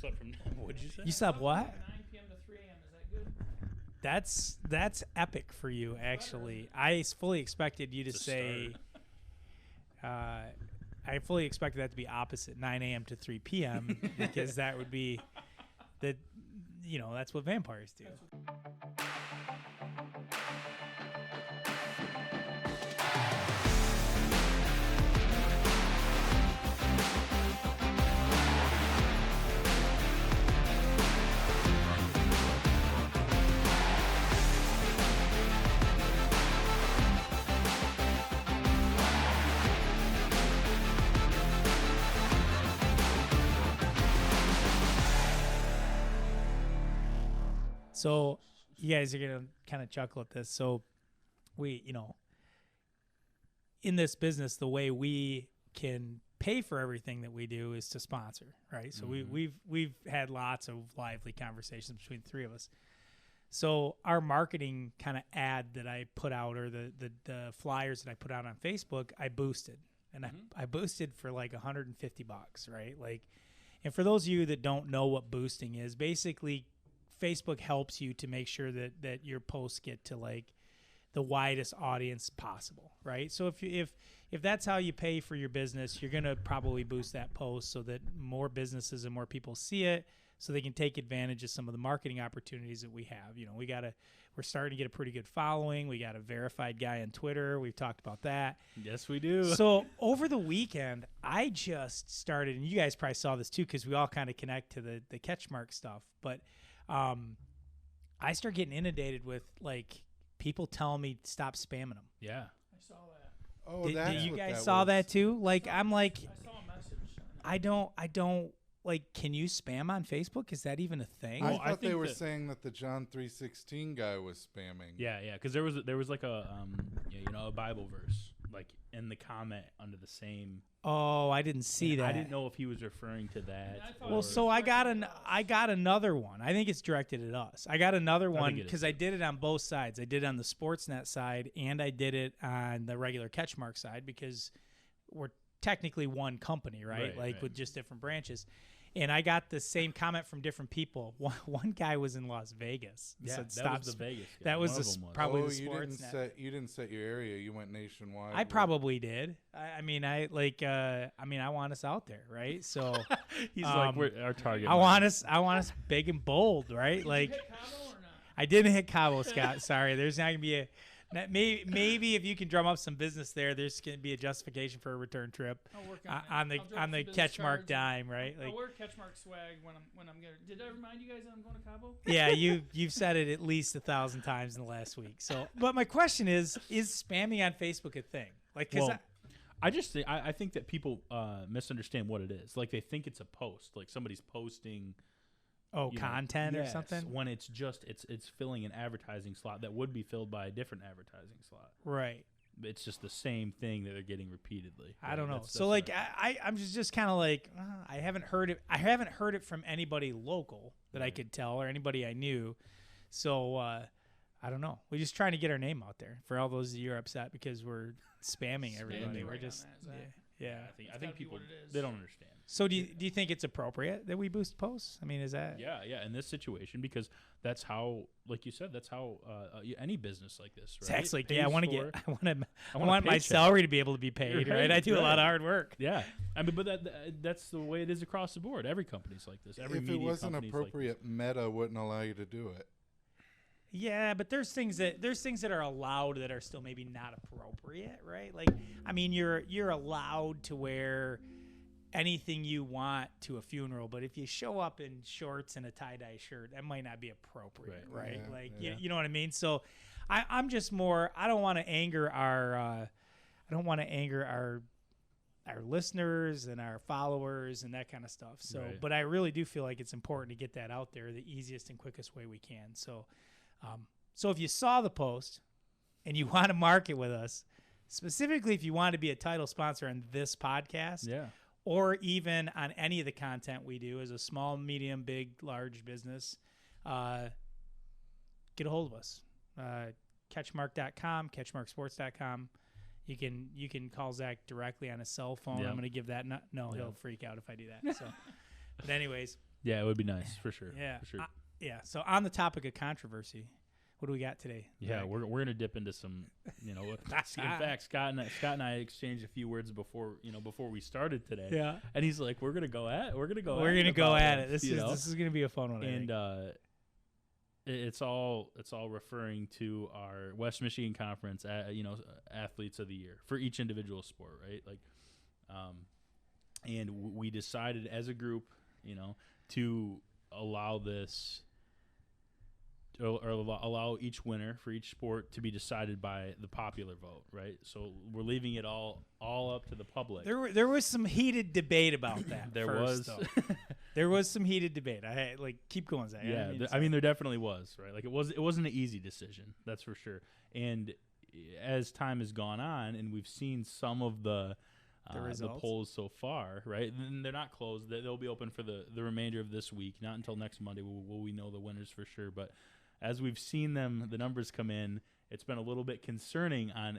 slept from. What'd you say? You slept what? 9 p.m. to 3 a.m. Is that good? That's epic for you, actually. I fully expected you to say. I fully expected that to be opposite, 9 a.m. to 3 p.m. because that would be that. That's what vampires do. So you guys are going to kind of chuckle at this. So we, in this business, the way we can pay for everything that we do is to sponsor, right? So we've had lots of lively conversations between the three of us. So our marketing kind of ad that I put out, or the flyers that I put out on Facebook, I boosted. And I boosted for like $150, right? Like, and for those of you that don't know what boosting is, basically Facebook helps you to make sure that your posts get to like the widest audience possible, right? So if that's how you pay for your business, you're going to probably boost that post so that more businesses and more people see it, so they can take advantage of some of the marketing opportunities that we have. We're starting to get a pretty good following. We got a verified guy on Twitter. We've talked about that. Yes, we do. So over the weekend, I just started, and you guys probably saw this too, because we all kind of connect to the CatchMark stuff, but I start getting inundated with like people telling me to stop spamming them. Yeah, I saw that. Oh, did you guys saw that too? Like, I'm like, I saw a message. I don't like. Can you spam on Facebook? Is that even a thing? I thought they were saying that the John 3:16 guy was spamming. Yeah, because there was like a a Bible verse like in the comment under the same. Oh, I didn't see that. I didn't know if he was referring to that. Well, so I got another one. I think it's directed at us. I got another one because I did it on both sides. I did it on the SportsNet side, and I did it on the regular CatchMark side, because we're technically one company, right? With just different branches. And I got the same comment from different people. One guy was in Las Vegas. Yeah, said, that was the Vegas guy. That was probably the SportsNet. You didn't set your area. You went nationwide. I probably did. I want us out there, right? So he's like, we're our target. I want us big and bold, right? Like, Did you hit Cabo or not? I didn't hit Cabo, Scott. Sorry, there's not gonna be a. Maybe if you can drum up some business there, there's going to be a justification for a return trip I'll work on the business CatchMark cards dime, right? I'll wear CatchMark swag when I'm going. Did I remind you guys that I'm going to Cabo? Yeah, you've said it at least 1,000 times in the last week. So, but my question is spamming on Facebook a thing? Like, because I think that people misunderstand what it is. Like, they think it's a post, like somebody's posting. Content or something? When it's just it's filling an advertising slot that would be filled by a different advertising slot. Right. It's just the same thing that they're getting repeatedly. I don't know. So like I'm just kind of like I haven't heard it. I haven't heard it from anybody local that I could tell, or anybody I knew. So I don't know. We're just trying to get our name out there for all those of you who are upset because we're spamming everybody. We're just yeah. I think people they don't understand. So do you think it's appropriate that we boost posts? I mean, is that in this situation, because that's how, like you said, that's how any business like this, right? It's like, I want my salary to be able to be paid, right? I do a lot of hard work. Yeah, I mean, but that's the way it is across the board. Every company's like this. Every if it wasn't appropriate, like Meta wouldn't allow you to do it. Yeah, but there's things that are allowed that are still maybe not appropriate, right? Like, I mean, you're allowed to wear anything you want to a funeral, but if you show up in shorts and a tie-dye shirt, that might not be appropriate, right? Yeah, You know what I mean? So I'm just more, I don't want to anger our listeners and our followers and that kind of stuff. So, but I really do feel like it's important to get that out there the easiest and quickest way we can. So, so if you saw the post and you want to market with us, specifically if you want to be a title sponsor on this podcast, or even on any of the content we do as a small, medium, big, large business, get a hold of us. CatchMark.com, CatchMarkSports.com. You can call Zach directly on his cell phone. I'm going to give that. He'll freak out if I do that. So, but anyways, Yeah, it would be nice for sure. Yeah. For sure. Yeah. So on the topic of controversy, what do we got today? Yeah, Greg? we're gonna dip into some, in fact, Scott and I exchanged a few words before we started today. Yeah. And he's like, we're gonna go at it. This is gonna be a fun one. And it's all referring to our West Michigan Conference, athletes of the year for each individual sport, right? Like, and we decided as a group, to allow this. Or allow each winner for each sport to be decided by the popular vote, right? So we're leaving it all up to the public. There was some heated debate about that. There was some heated debate. Keep going, Zach. Yeah, I mean there definitely was, right? Like it wasn't an easy decision, that's for sure. And as time has gone on, and we've seen some of the polls so far, right? And they're not closed. They'll be open for the remainder of this week. Not until next Monday will we know the winners for sure, but as we've seen the numbers come in, it's been a little bit concerning on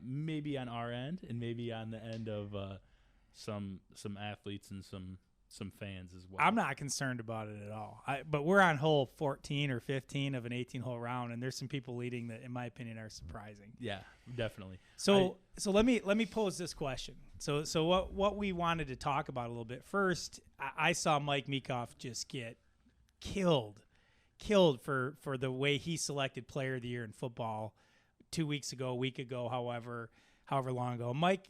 maybe on our end and maybe on the end of some athletes and some fans as well. I'm not concerned about it at all. But we're on hole 14 or 15 of an 18-hole round, and there's some people leading that, in my opinion, are surprising. Yeah, definitely. So let me pose this question. So what we wanted to talk about a little bit first, I saw Mike Meekoff just get killed for the way he selected Player of the Year in football 2 weeks ago, a week ago, however long ago. Mike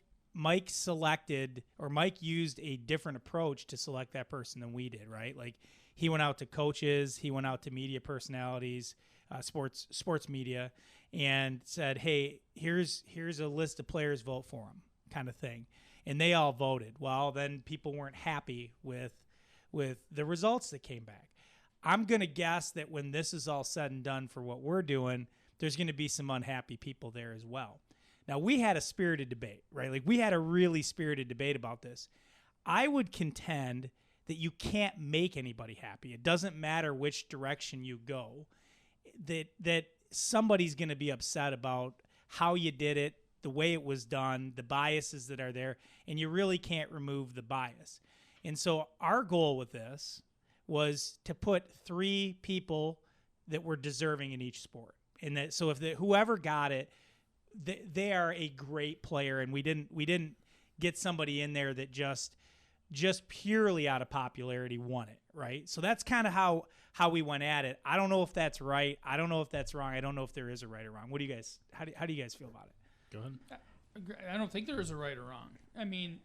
used a different approach to select that person than we did, right? Like he went out to coaches, he went out to media personalities, sports media, and said, "Hey, here's a list of players, vote for him," kind of thing. And they all voted. Well, then people weren't happy with the results that came back. I'm going to guess that when this is all said and done for what we're doing, there's going to be some unhappy people there as well. Now, we had a spirited debate, right? Like, we had a really spirited debate about this. I would contend that you can't make anybody happy. It doesn't matter which direction you go, that somebody's going to be upset about how you did it, the way it was done, the biases that are there, and you really can't remove the bias. And so our goal with this was to put 3 people that were deserving in each sport. And that so if whoever got it, they are a great player, and we didn't get somebody in there that just purely out of popularity won it, right? So that's kind of how we went at it. I don't know if that's right. I don't know if that's wrong. I don't know if there is a right or wrong. What do you guys? How do you guys feel about it? Go ahead. I don't think there is a right or wrong. I mean,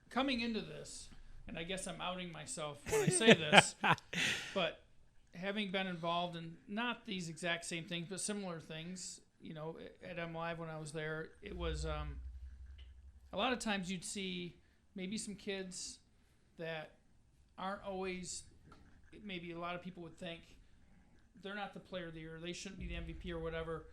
coming into this, and I guess I'm outing myself when I say this, but having been involved in not these exact same things, but similar things, at M Live when I was there, it was a lot of times you'd see maybe some kids that aren't always, maybe a lot of people would think they're not the player of the year, they shouldn't be the MVP or whatever,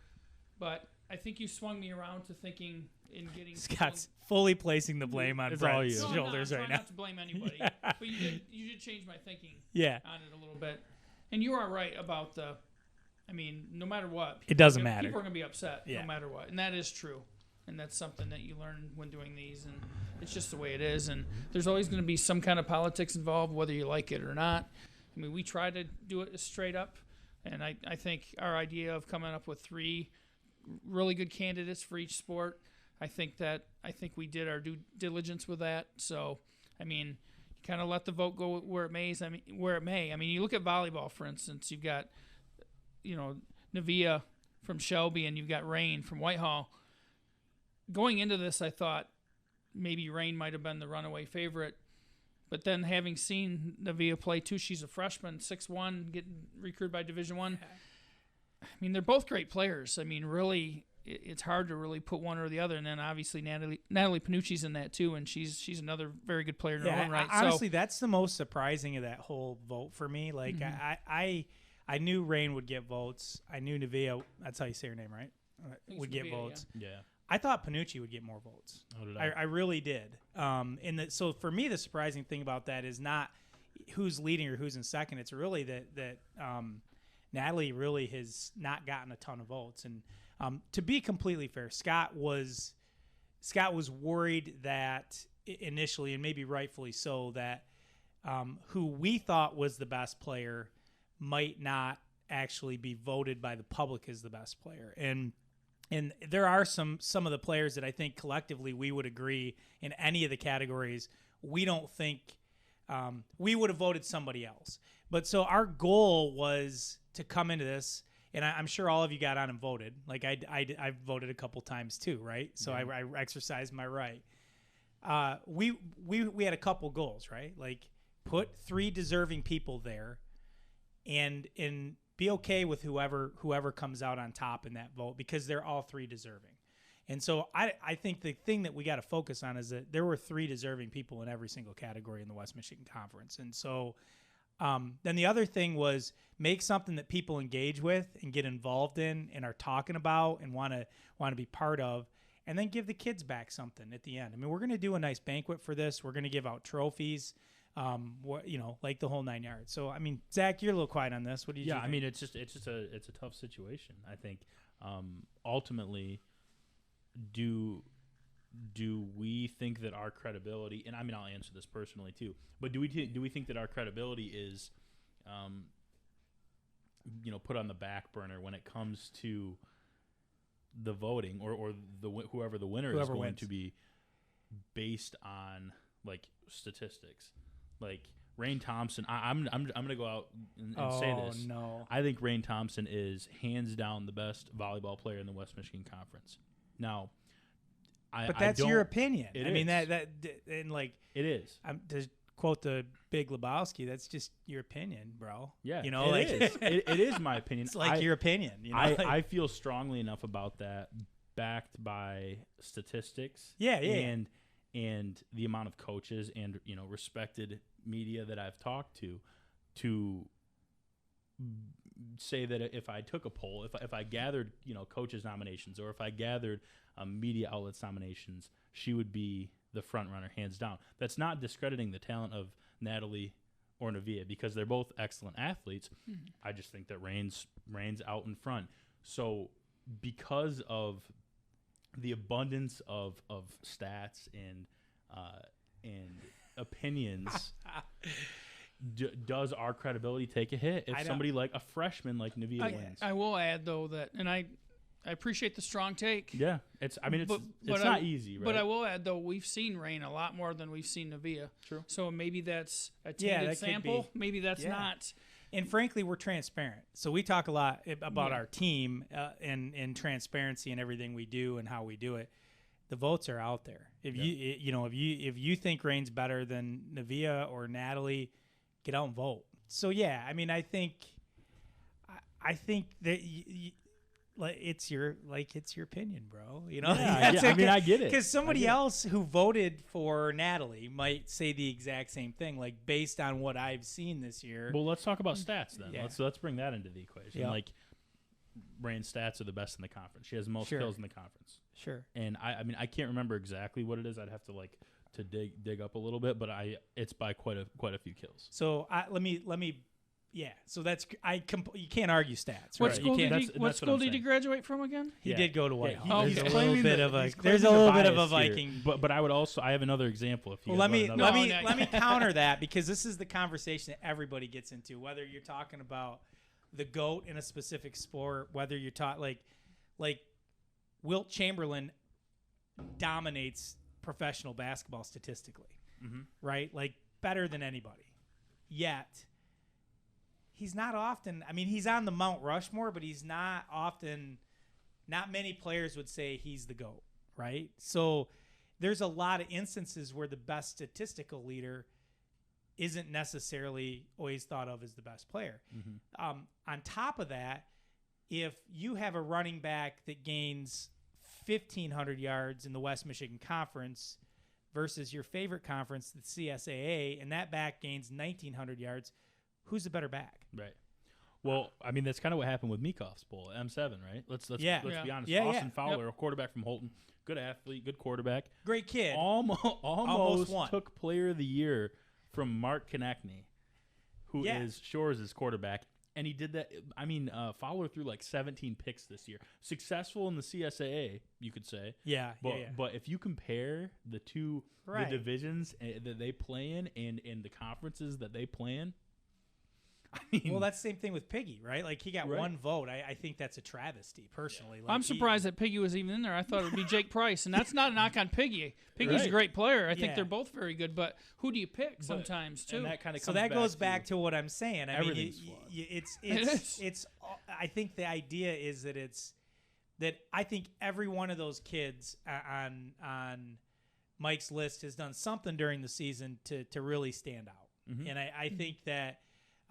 but I think you swung me around to thinking in getting Scott's fully placing the blame on Brent's shoulders right now. Not to blame anybody, yeah. But you did change my thinking on it a little bit. And you are right about no matter what. It doesn't matter. People are going to be upset no matter what. And that is true. And that's something that you learn when doing these. And it's just the way it is. And there's always going to be some kind of politics involved, whether you like it or not. I mean, we try to do it straight up. And I think our idea of coming up with 3 really good candidates for each sport, I think we did our due diligence with that. So, I mean, you kind of let the vote go where it may. I mean, you look at volleyball, for instance. You've got, Navia from Shelby, and you've got Rain from Whitehall. Going into this, I thought maybe Rain might have been the runaway favorite. But then having seen Navia play too, she's a freshman, 6'1", getting recruited by Division I. I mean, they're both great players. I mean, really, it's hard to really put one or the other. And then obviously Natalie Panucci's in that too, and she's another very good player in her own right. Honestly, that's the most surprising of that whole vote for me. Like, I knew Rain would get votes. I knew Navia, that's how you say her name, right? Would get votes. Yeah. I thought Panucci would get more votes. Oh, did I really did. So for me, the surprising thing about that is not who's leading or who's in second. It's really that Natalie really has not gotten a ton of votes. And to be completely fair, Scott was worried that initially, and maybe rightfully so, that who we thought was the best player might not actually be voted by the public as the best player. And there are some of the players that I think collectively we would agree in any of the categories. We don't think we would have voted somebody else. But so our goal was to come into this, and I'm sure all of you got on and voted. Like I voted a couple times too, right? So I exercised my right. We had a couple goals, right? Like put 3 deserving people there, and be okay with whoever comes out on top in that vote, because they're all 3 deserving. And so I think the thing that we got to focus on is that there were 3 deserving people in every single category in the West Michigan Conference. And so then the other thing was make something that people engage with and get involved in and are talking about and want to be part of, and then give the kids back something at the end. I mean, we're going to do a nice banquet for this. We're going to give out trophies, like the whole 9 yards. So, I mean, Zach, you're a little quiet on this. What do you think? I mean, it's a tough situation. I think ultimately, do we think that our credibility, and I mean, I'll answer this personally too, but do we think that our credibility is, put on the back burner when it comes to the voting or whoever the winner is going to be based on like statistics? Like Rain Thompson, I'm gonna go out and say this. No. I think Rain Thompson is hands down the best volleyball player in the West Michigan Conference. Now, but that's your opinion. I mean that and like it is. To quote the Big Lebowski, that's just your opinion, bro. Yeah, it is my opinion. It's like your opinion. I feel strongly enough about that, backed by statistics. And the amount of coaches and respected media that I've talked to say that if I took a poll, if I gathered coaches nominations, or if I gathered media outlets nominations, she would be the front runner hands down. That's not discrediting the talent of Natalie or Nevaeh, because they're both excellent athletes. Mm-hmm. I just think that Rain's out in front. So because of the abundance of stats and opinions, does our credibility take a hit if somebody like a freshman like Nevaeh wins? I will add though that, and I appreciate the strong take. Yeah, it's not easy, right? But I will add though, we've seen Rain a lot more than we've seen Nevaeh. True. So maybe that's a tainted sample. Maybe that's not. And frankly, we're transparent. So we talk a lot about our team and transparency and everything we do and how we do it. The votes are out there. If you think Rain's better than Nevaeh or Natalie, get out and vote. So yeah, I mean, I think that it's your opinion, bro. I mean, I get it. Because somebody else who voted for Natalie might say the exact same thing, like based on what I've seen this year. Well, let's talk about stats then. Yeah. Let's bring that into the equation. Yep. Like, Rain's stats are the best in the conference. She has the most kills in the conference. Sure. And I mean, I can't remember exactly what it is. I'd have to dig up a little bit, but it's by quite a few kills. So let me. Yeah, so that's you can't argue stats. What right? school did he graduate from again? He did go to Whitehall. Yeah, there's a little bit of a Viking. Here. But I have another example. If you let me counter that, because this is the conversation that everybody gets into. Whether you're talking about the GOAT in a specific sport, whether you're like Wilt Chamberlain dominates professional basketball statistically, right? Like better than anybody. Yet he's not often. I mean, he's on the Mount Rushmore, but he's not often. Not many players would say he's the GOAT, right? So there's a lot of instances where the best statistical leader isn't necessarily always thought of as the best player. Mm-hmm. On top of that, if you have a running back that gains 1,500 yards in the West Michigan Conference versus your favorite conference, the CSAA, and that back gains 1,900 yards, who's the better back? Right. Well, I mean, that's kind of what happened with Meekoff's bowl, M7, right? Let's be honest. Yeah, Austin Fowler, a quarterback from Holton, good athlete, good quarterback. Great kid. Almost took player of the year from Mark Konechny, who is Shores' quarterback, And he did that. I mean, Fowler threw like 17 picks this year. Successful in the CSAA, you could say. Yeah, But if you compare the two the divisions that they play in and the conferences that they play in, I mean, well, that's the same thing with Piggy, right? Like he got one vote. I think that's a travesty, personally. Like I'm surprised that Piggy was even in there. I thought it would be Jake Price, and that's not a knock on Piggy. Piggy's a great player. I think they're both very good, but who do you pick sometimes too? And that kind of so that goes back to what I'm saying. I mean, it's. I think the idea is that that I think every one of those kids on Mike's list has done something during the season to really stand out, and I think that.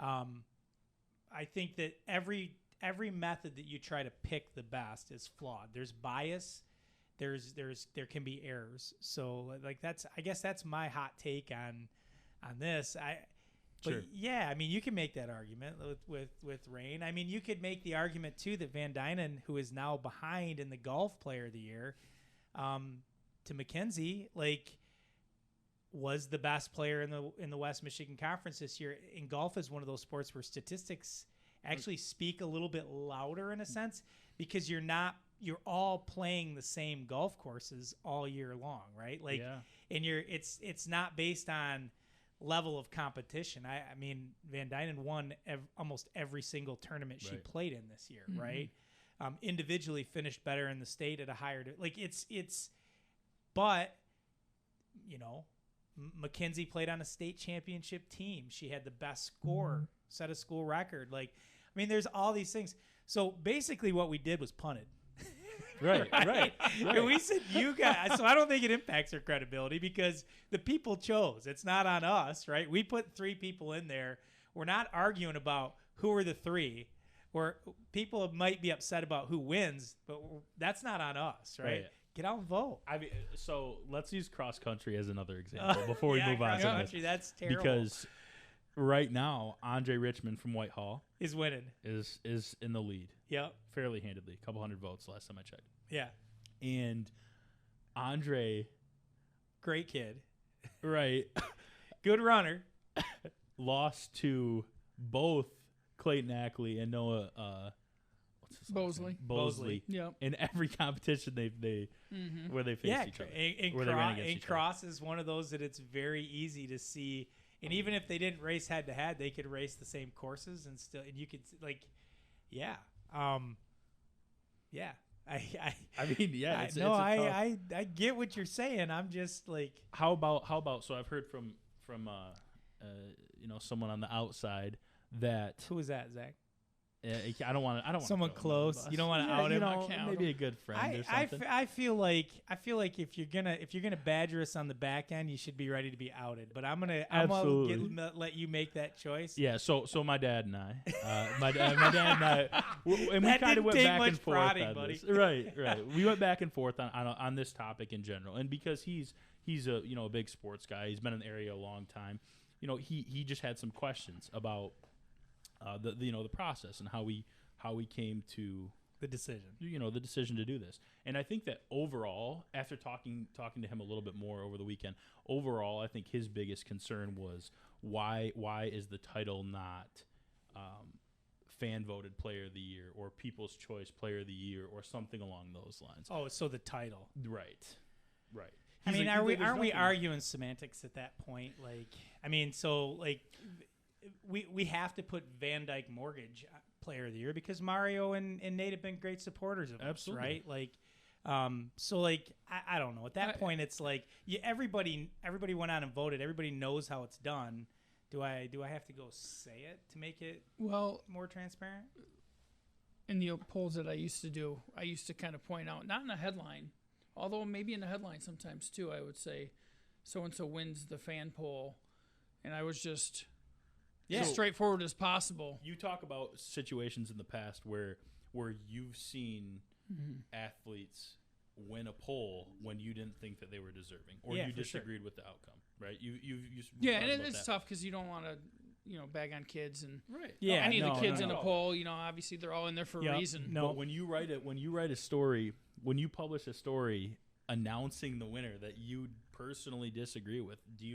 I think that every method that you try to pick the best is flawed. There's bias. There can be errors. So like I guess that's my hot take on this. But yeah, I mean you can make that argument with Rain. I mean you could make the argument too that Van Dynen, who is now behind in the golf player of the year, to McKenzie, like, was the best player in the West Michigan Conference this year. And golf is one of those sports where statistics actually speak a little bit louder in a sense, because you're all playing the same golf courses all year long, right? Like, and it's not based on level of competition. I mean, Van Dynen won almost every single tournament she played in this year, right? Individually finished better in the state at a higher, but you know, Mackenzie played on a state championship team. She had the best score, set a school record. Like, I mean, there's all these things. So basically what we did was punted. Right. And we said, you guys, so I don't think it impacts her credibility because the people chose. It's not on us, right? We put 3 people in there. We're not arguing about who are the 3. Where people might be upset about who wins, but that's not on us, right? Get out and vote. I mean, so let's use cross country as another example before we move on to country, that's terrible. Because right now, Andre Richmond from Whitehall is winning. Is in the lead. Yep. Fairly handedly. A couple hundred votes last time I checked. Yeah. And Andre, great kid. Right. Good runner. Lost to both Clayton Ackley and Noah Bosley. Yep. In every competition they where they faced each other. And Cross is one of those that it's very easy to see. And even if they didn't race head to head, they could race the same courses and you could I get what you're saying. I'm just like, how about so I've heard from someone on the outside that who is that, Zach? I don't want someone close. You don't want to out him. Maybe a good friend or something. I feel like if you're gonna badger us on the back end, you should be ready to be outed. But I'm gonna let you make that choice. Yeah. So my dad and I, my dad and I, and we kind of went back and forth on this. Right. We went back and forth on this topic in general, and because he's a a big sports guy, he's been in the area a long time. He just had some questions about. The process and how we came to the decision. The decision to do this. And I think that overall, after talking to him a little bit more over the weekend, overall I think his biggest concern was why is the title not fan voted player of the year or people's choice player of the year or something along those lines. Oh, so the title. Right. I mean, aren't we arguing semantics at that point? Like, I mean, so like we have to put Van Dyke Mortgage player of the year because Mario and Nate have been great supporters of us, right? Like, so like I don't know. At that point, it's like everybody went on and voted. Everybody knows how it's done. Do I have to go say it to make it more transparent? In the polls that I used to do, I used to kind of point out, not in a headline, although maybe in a headline sometimes too, I would say so-and-so wins the fan poll, and I was just as straightforward as possible. You talk about situations in the past where you've seen athletes win a poll when you didn't think that they were deserving or you disagreed with the outcome, right? And it's tough because you don't want to bag on kids and any of the kids in a poll. Obviously they're all in there for a reason. But when you write a story, when you publish a story announcing the winner that you personally disagree with, do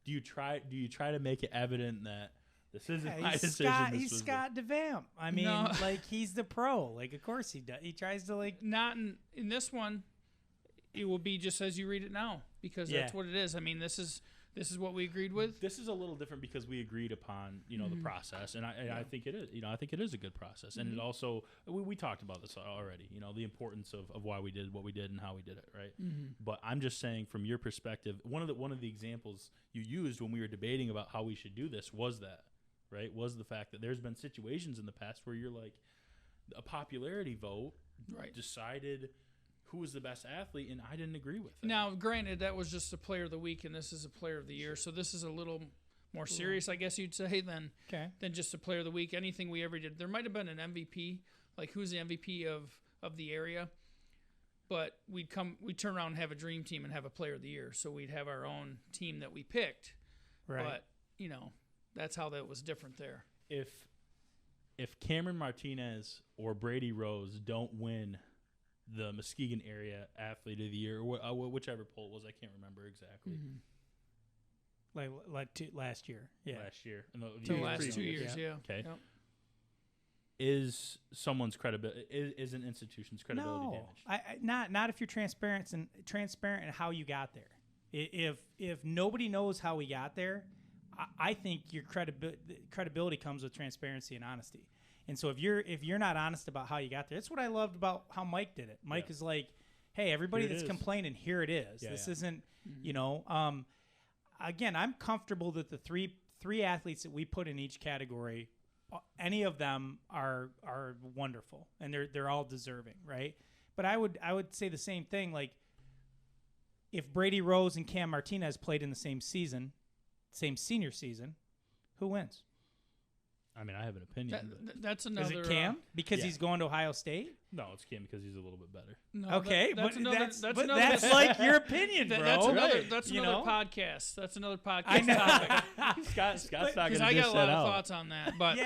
you try to make it evident that This isn't my decision. He's Scott DeVamp. I mean, like, he's the pro. Like, of course he does. He tries to, like... Not in this one, it will be just as you read it now, because that's what it is. I mean, this is what we agreed with. This is a little different because we agreed upon, the process, and I think it is. I think it is a good process, and it also we talked about this already. The importance of why we did what we did and how we did it, right? But I'm just saying, from your perspective, one of the examples you used when we were debating about how we should do this was that, right? Was the fact that there's been situations in the past where you're like, a popularity vote decided who was the best athlete, and I didn't agree with it. Now, granted, that was just a player of the week, and this is a player of the year, so this is a little more serious, I guess you'd say, than just a player of the week. Anything we ever did. There might have been an MVP, like who's the MVP of the area, but we'd turn around and have a dream team and have a player of the year, so we'd have our own team that we picked. Right. But, that's how that was different there. If Cameron Martinez or Brady Rose don't win the Muskegon area athlete of the year, or whichever poll it was, I can't remember exactly. Like last year, last year, the last 2 years, Okay, is someone's credibility is an institution's credibility damaged? Not if you're transparent in how you got there. If nobody knows how we got there, I think your credibility comes with transparency and honesty. And so if you're not honest about how you got there, that's what I loved about how Mike did it. Mike is like, hey, everybody that's complaining, here it is. This isn't, again, I'm comfortable that the three athletes that we put in each category, any of them are wonderful, and they're all deserving, right? But I would say the same thing. Like, if Brady Rose and Cam Martinez played in the same senior season, who wins? I mean, I have an opinion. That's another. Is it Cam because he's going to Ohio State? No, it's Cam because he's a little bit better. No, okay, that's like your opinion, bro. That's another podcast. That's another podcast topic. Scott's not going to dish that out. Because I got a lot of thoughts on that, but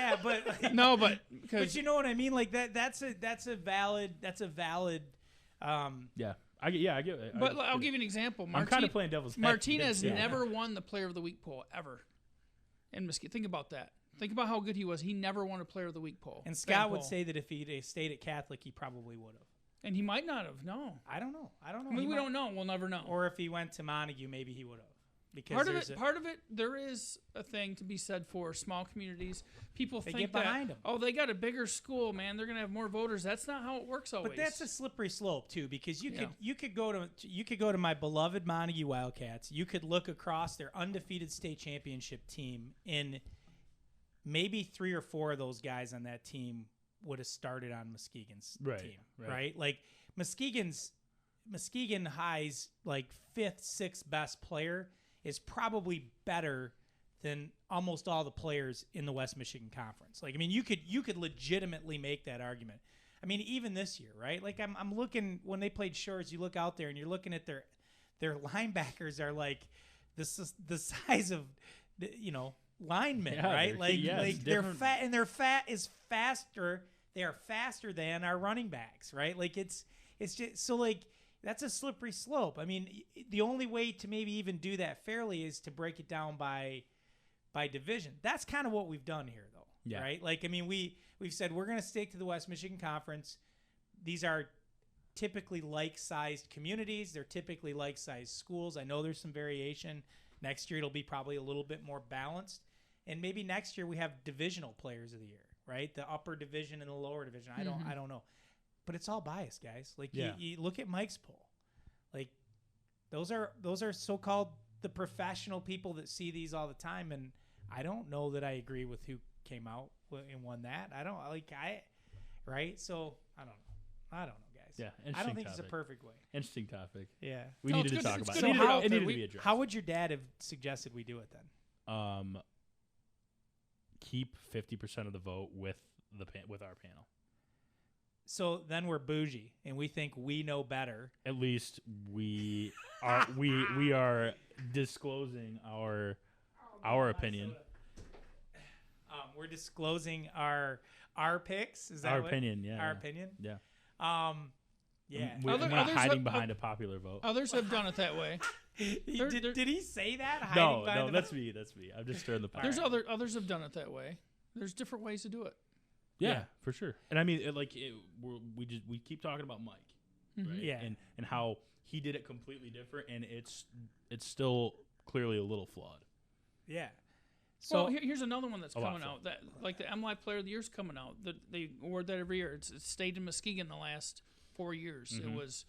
but you know what I mean. Like that's a valid. I get it. But I'll give you an example. I'm kind of playing devil's advocate. Martinez never won the Player of the Week poll ever. And think about that. Think about how good he was. He never won a Player of the Week poll. And Scott would say that if he'd stayed at Catholic, he probably would have. And he might not have. No, I don't know. I mean, we don't know. We'll never know. Or if he went to Montague, maybe he would have. Because part of it, there is a thing to be said for small communities. People think get behind them. Oh, they got a bigger school, man. They're gonna have more voters. That's not how it works always. But that's a slippery slope too, because you could go to my beloved Montague Wildcats. You could look across their undefeated state championship team, and maybe 3 or 4 of those guys on that team would have started on Muskegon's team, right? Like Muskegon High's like 5th, 6th best player is probably better than almost all the players in the West Michigan Conference. Like, I mean, you could legitimately make that argument. I mean, even this year, right? Like, I'm looking when they played Shores. You look out there and you're looking at their linebackers are like the size of linemen, right? Like they're fat, and their fat is faster. They are faster than our running backs, right? Like it's just so like. That's a slippery slope. I mean, the only way to maybe even do that fairly is to break it down by division. That's kind of what we've done here, though, right? Like, I mean, we've said we're going to stick to the West Michigan Conference. These are typically like-sized communities. They're typically like-sized schools. I know there's some variation. Next year, it'll be probably a little bit more balanced. And maybe next year we have divisional players of the year, right? The upper division and the lower division. I don't know. But it's all biased, guys. Like you look at Mike's poll. Like those are so-called the professional people that see these all the time, and I don't know that I agree with who came out and won that. Right? So I don't know, guys. Yeah, I don't think it's a perfect way. Interesting topic. Yeah, we needed to talk about it. So it needed to be addressed. How would your dad have suggested we do it then? Keep 50% of the vote with our panel. So then we're bougie, and we think we know better. At least we are disclosing our opinion. We're disclosing our picks. Is that our opinion? Yeah. Our opinion. Yeah. Yeah. We're not hiding behind a popular vote. Others have done it that way. Did he say that? No, that's me. That's me. I'm just stirring the pot. There's others have done it that way. There's different ways to do it. Yeah, for sure. And I mean, we keep talking about Mike, right? Yeah, and how he did it completely different, and it's still clearly a little flawed. Yeah. So here's another one that's coming out. That like the MLive Player of the Year is coming out. They award that every year. It's stayed in Muskegon the last 4 years. Mm-hmm. It was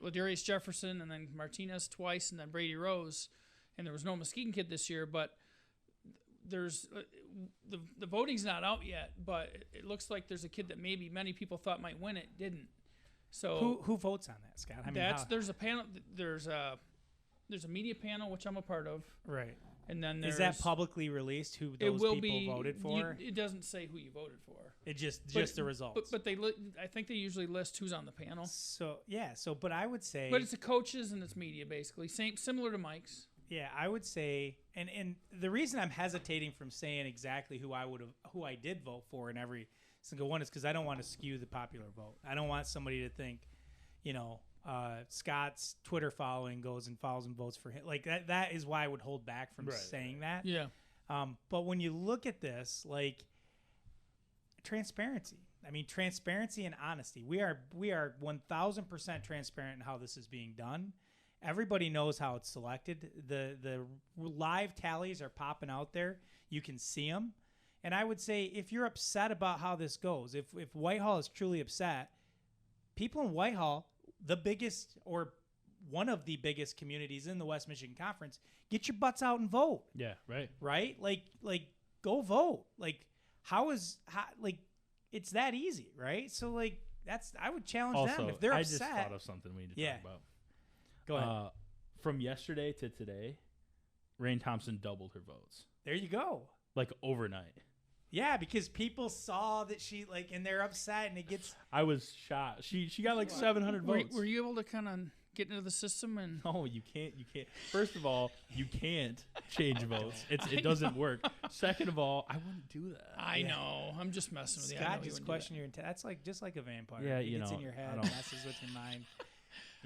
with Darius Jefferson and then Martinez twice and then Brady Rose, and there was no Muskegon kid this year. But there's the voting's not out yet, but it looks like there's a kid that maybe many people thought might win it, didn't. So who votes on that, Scott? I mean, there's a panel. There's a media panel which I'm a part of. Right. And then is that publicly released? Who those people voted for? It doesn't say who you voted for. It just the results. But I think they usually list who's on the panel. So but I would say. But it's the coaches and it's media basically, similar to Mike's. Yeah, I would say, and the reason I'm hesitating from saying exactly who I did vote for in every single one is because I don't want to skew the popular vote. I don't want somebody to think, Scott's Twitter following goes and follows and votes for him. Like that is why I would hold back from saying that. Yeah. But when you look at this, like transparency. I mean, transparency and honesty. We are 1,000% transparent in how this is being done. Everybody knows how it's selected. The live tallies are popping out there. You can see them. And I would say if you're upset about how this goes, if Whitehall is truly upset, people in Whitehall, the biggest or one of the biggest communities in the West Michigan Conference, get your butts out and vote. Yeah, right. Right? Like go vote. Like it's that easy, right? So I would challenge them if they're upset. I just thought of something we need to talk about. Go ahead. From yesterday to today, Rain Thompson doubled her votes. There you go. Like overnight. Yeah, because people saw that she and they're upset and it gets. I was shocked. She got 700 votes. Were you able to kind of get into the system and? No, you can't. First of all, you can't change votes. It doesn't work. Second of all, I wouldn't do that. I know. I'm just messing with you. Scott just question your intent. That's just like a vampire. Yeah, it gets in your head, messes with your mind.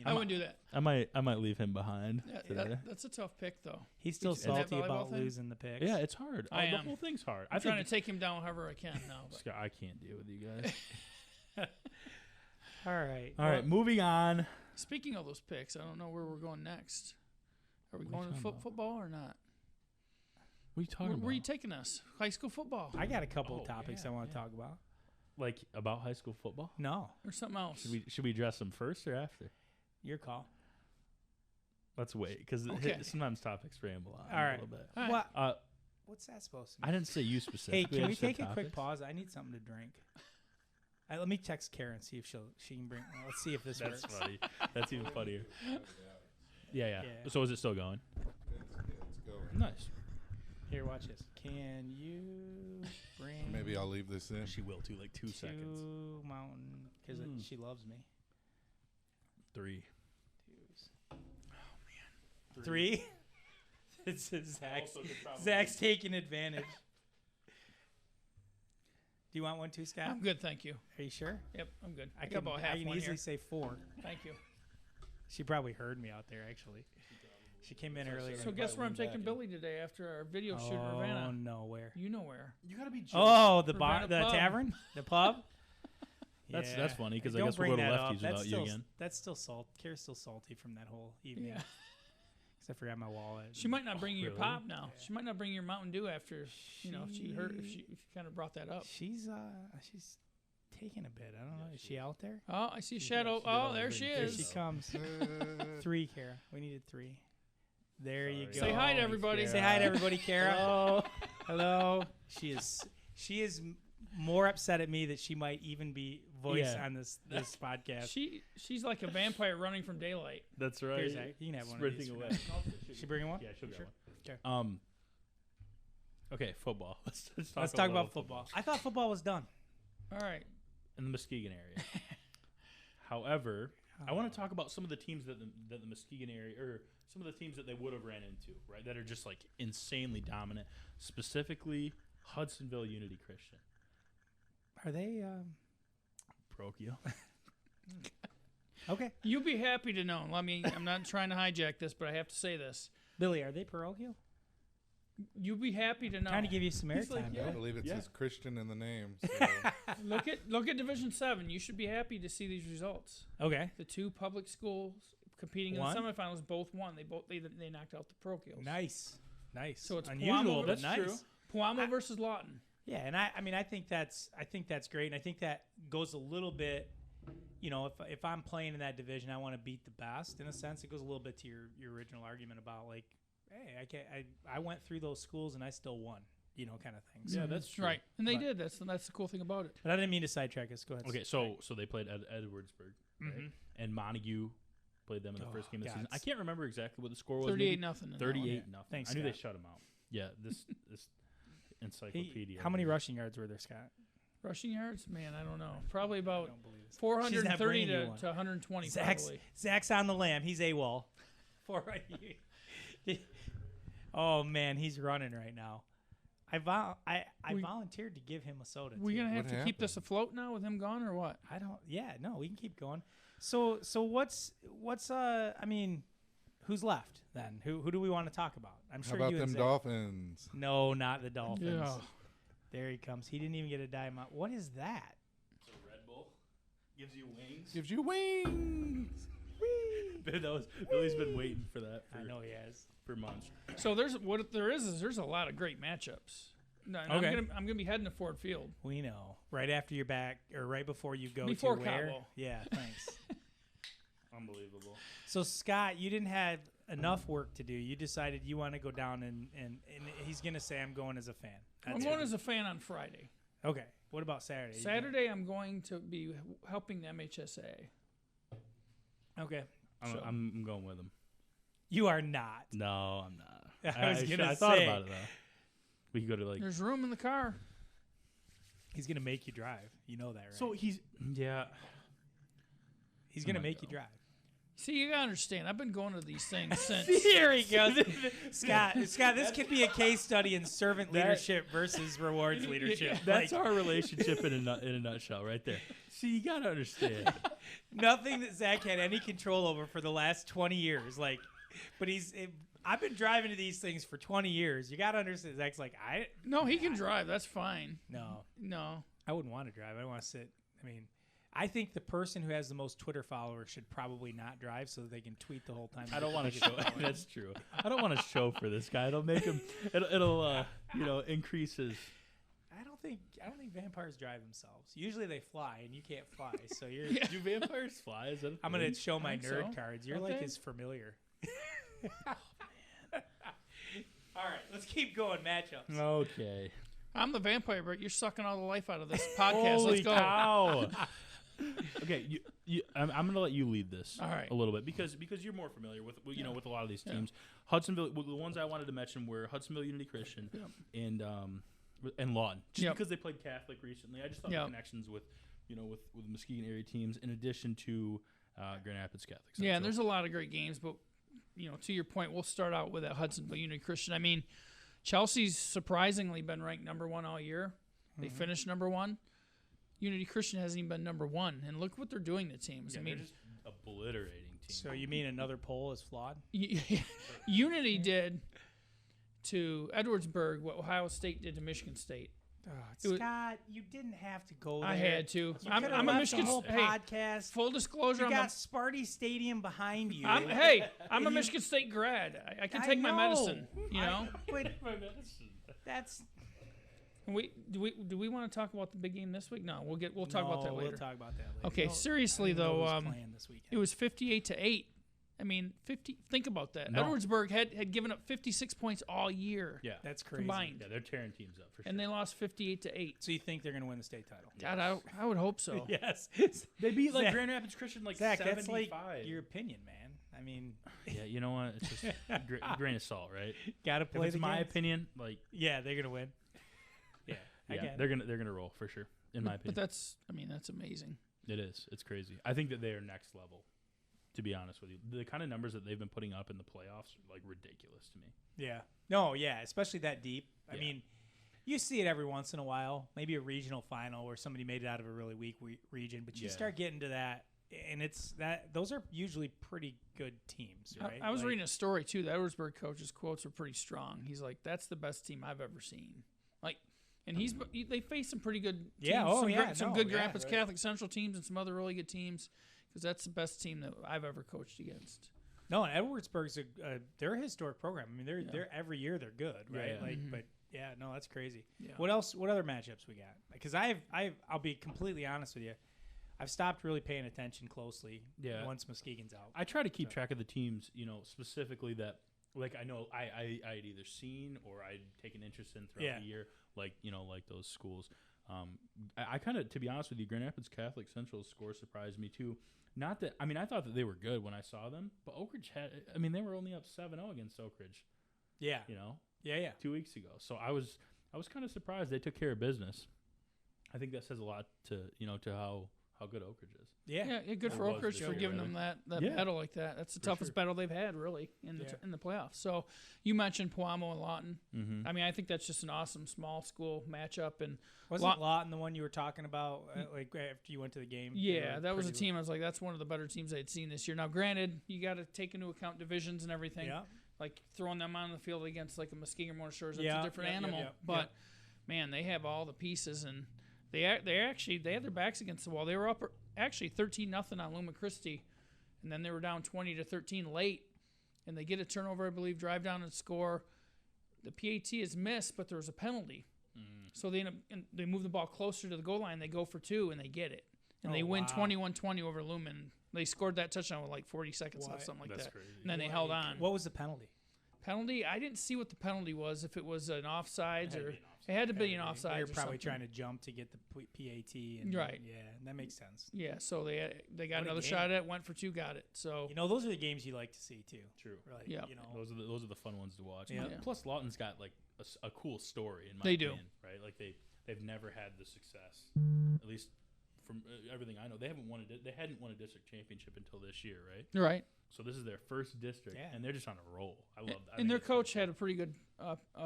I wouldn't do that. I might leave him behind. Yeah, that's a tough pick, though. He's still salty about losing the picks. Yeah, it's hard. The whole thing's hard. I'm trying to take him down however I can now. Scott, I can't deal with you guys. All right. Moving on. Speaking of those picks, I don't know where we're going next. Are we going to football or not? What are you talking about? Where are you taking us? High school football. I got a couple of topics I want to talk about. Like about high school football? No. Or something else. Should we address them first or after? Your call. Let's wait, because sometimes topics ramble on a little bit. All right. What's that supposed to mean? I didn't say you specifically. Hey, can we take a quick pause? I need something to drink. Let me text Karen, see if she can bring. Let's see if this works. That's funny. That's even funnier. Yeah. So is it still going? It's going. Nice. Here, watch this. Can you bring? Maybe I'll leave this in. She will too, like 2 seconds. Mountain, because she loves me. 3. Oh man. 3. This is Zach's taking advantage. Do you want one too, Scott? I'm good, thank you. Are you sure? Yep, I'm good. I can easily say 4. Thank you. She probably heard me out there, actually. She came in earlier. So guess where I'm taking Billy today after our video shoot in Ravenna? Oh, no, where? You know where. You got to be the bar, the tavern? The pub? That's funny, because I guess we'll go to Lefties without you again. That's still salty. Kara's still salty from that whole evening. Yeah. Because I forgot my wallet. She might not bring you your pop now. She might not bring your Mountain Dew after, if she kind of brought that up. She's taking a bit. I don't know. Is she out there? Oh, I see a shadow. Oh, there she is. There she comes. 3, Kara. We needed 3. There you go. Say hi to everybody. Say hi to everybody, Kara. Hello. She is more upset at me that she might even be voiced on this podcast. She's like a vampire running from daylight. That's right. Here's Zach. You can have one of these. Away. She bringing one? Yeah, she'll get one. Okay. Okay, football. Let's talk about football. I thought football was done. All right. In the Muskegon area. However, I want to talk about some of the teams that the Muskegon area, or some of the teams that they would have ran into, right? That are just like insanely dominant. Specifically, Hudsonville Unity Christian. Are they broke you? Okay. You'll be happy to know. I'm not trying to hijack this, but I have to say this. Billy, are they parochial? You'll be happy to know. Trying to give you some airtime, I Billy. believe it says Christian in the name. So. Look at Division 7. You should be happy to see these results. Okay. The two public schools competing in the semifinals both won. They knocked out the parochials. Nice. So it's unusual, Puamo, but nice. Puamo versus Lawton. Yeah, and I think that's great, and I think that goes a little bit. If I'm playing in that division, I want to beat the best. In a sense, it goes a little bit to your original argument about like, hey, I went through those schools and I still won, kind of thing. So, yeah, that's true. Right, and they did. That's the cool thing about it. But I didn't mean to sidetrack us. Go ahead. Okay, so they played Edwardsburg, right? And Montague played them in the first game of the season. I can't remember exactly what the score was. 38-0. 38-0. Thanks, I knew Scott. they shut them out. Yeah, this encyclopedia. How many rushing yards were there, Scott? Rushing yards? Man, I don't know. Probably about don't believe this. 430 She's not to 120 probably. Zach's on the lam. He's AWOL. Oh, man, he's running right now. I volunteered to give him a soda. We're going to have What to keep happened? this afloat now with him gone or what? We can keep going. So what's who's left then? Who do we want to talk about? I'm How sure about you them and Zach. Dolphins? No, not the Dolphins. Yeah. There he comes. He didn't even get a dime out. What is that? It's a Red Bull. Gives you wings. Gives you wings. Billy's been waiting for that. I know he has. For months. So there's a lot of great matchups. No, and Okay. I'm gonna be heading to Ford Field. We know. Right after you're back, or right before you go Before to where? Cabo. Yeah, thanks. Unbelievable. So, Scott, you didn't have enough work to do. You decided you want to go down and he's going to say, I'm going as a fan. I'm going as a fan on Friday. Okay. What about Saturday? Saturday, I'm going to be helping the MHSA. Okay. I'm going with him. You are not. No, I'm not. I was going to say. I thought about it, though. We could go to, There's room in the car. He's going to make you drive. You know that, right? So he's going to make you drive. See, you gotta understand. I've been going to these things since. Here he goes. Scott, this could be a case study in servant leadership versus rewards leadership. That's our relationship in a nutshell right there. See, you got to understand. Nothing that Zach had any control over for the last 20 years. I've been driving to these things for 20 years. You got to understand. Zach's like, No, he can drive. That's fine. No. I wouldn't want to drive. I don't want to sit. I think the person who has the most Twitter followers should probably not drive so that they can tweet the whole time. I don't want to show. That's true. I don't want to show for this guy. It'll make him. It'll increase his. I don't think vampires drive themselves. Usually they fly, and you can't fly. So you're. Do vampires fly? Is that I'm gonna show my nerd so. cards. You're Don't like they? his familiar. All right, let's keep going. Matchups. Okay. I'm the vampire, but you're sucking all the life out of this podcast. Holy Let's go. cow. Okay, I'm going to let you lead this All right. a little bit because you're more familiar with with a lot of these teams. Hudsonville, the ones I wanted to mention were Hudsonville Unity Christian and Lawton, just because they played Catholic recently. I just thought the connections with Muskegon area teams, in addition to Grand Rapids Catholic. Yeah, and there's a lot of great games, but to your point, we'll start out with Hudsonville Unity Christian. Chelsea's surprisingly been ranked number 1 all year. They finished number 1. Unity Christian hasn't even been number 1, and look what they're doing to teams. They're just obliterating teams. So you mean another poll is flawed? Unity did to Edwardsburg what Ohio State did to Michigan State. Scott, you didn't have to go there. I had to. You I'm could've a left Michigan the whole State. podcast. Full disclosure, You got Sparty Stadium behind you. I'm a Michigan State grad. I can take my medicine. But that's. Do we want to talk about the big game this week? No, we'll talk about that later. We'll talk about that later. Okay, seriously though, this weekend. it was 58-8. 50. Think about that. Edwardsburg had given up 56 points all year. Yeah, that's crazy. Combined. Yeah, they're tearing teams up for sure. And they lost 58-8. So you think they're going to win the state title? God, I would hope so. Yes. They beat Zach, Grand Rapids Christian Zach, 75. that's like your opinion, man. Yeah, you know what? It's just a grain of salt, right? Got to play. If it's my opinion, yeah, they're going to win. Yeah, they're gonna roll for sure. In my opinion, but that's amazing. It is. It's crazy. I think that they are next level. To be honest with you, the kind of numbers that they've been putting up in the playoffs are ridiculous to me. Yeah. No. Yeah. Especially that deep. I mean, you see it every once in a while. Maybe a regional final where somebody made it out of a really weak region, but you start getting to that and it's that those are usually pretty good teams, right? I was reading a story too. The Edwardsburg coach's quotes are pretty strong. He's like, "That's the best team I've ever seen." And they face some pretty good teams. Some good Grand Rapids Catholic Central teams and some other really good teams, because that's the best team that I've ever coached against. No, and Edwardsburg's they're a historic program. I mean, they're every year they're good, right? Yeah. But yeah, no, that's crazy. Yeah. What else? What other matchups we got? Because I'll be completely honest with you, I've stopped really paying attention closely. Yeah. Once Muskegon's out, I try to keep track of the teams, specifically that, like, I know I'd either seen or I'd taken interest in throughout the year, like those schools. I kind of, to be honest with you, Grand Rapids Catholic Central's score surprised me too. Not that, I thought that they were good when I saw them, but Oak Ridge they were only up 7-0 against Oak Ridge. Yeah. 2 weeks ago. So I was kind of surprised they took care of business. I think that says a lot to how good Oak Ridge is. Yeah, good for Oak Ridge for giving them that battle like that. That's the toughest battle they've had, really, in the playoffs. So you mentioned Poamo and Lawton. Mm-hmm. I think that's just an awesome small school matchup. And wasn't Lawton the one you were talking about, like after you went to the game? Yeah, that was a team I was like, that's one of the better teams I'd seen this year. Now, granted, you got to take into account divisions and everything. Yeah. Like throwing them on the field against like a Muskegon Motor Shores, that's a different animal. But man, they have all the pieces, and they had their backs against the wall. They were up actually 13-0 on Luma Christi, and then they were down 20-13 late, and they get a turnover, I believe, drive down and score. The PAT is missed, but there was a penalty, so they they move the ball closer to the goal line. They go for 2, and they get it, and they win 21-20 over Lumen. They scored that touchdown with like 40 seconds left, something like that. Crazy. And then they held on. What was the penalty? I didn't see what the penalty was, if it was an offsides or it had to be an offsides. They were probably trying to jump to get the PAT. And, right. Yeah, that makes sense. Yeah, so they got another shot at it, went for 2, got it. So those are the games you like to see too. True. Right. Yeah. Those are the fun ones to watch. Yeah. Plus, Lawton's got like a cool story in my opinion, right? Like they've never had the success, at least from everything I know. They hadn't won a district championship until this year, right? Right. So this is their first district, and they're just on a roll. I love that. And their coach had a pretty good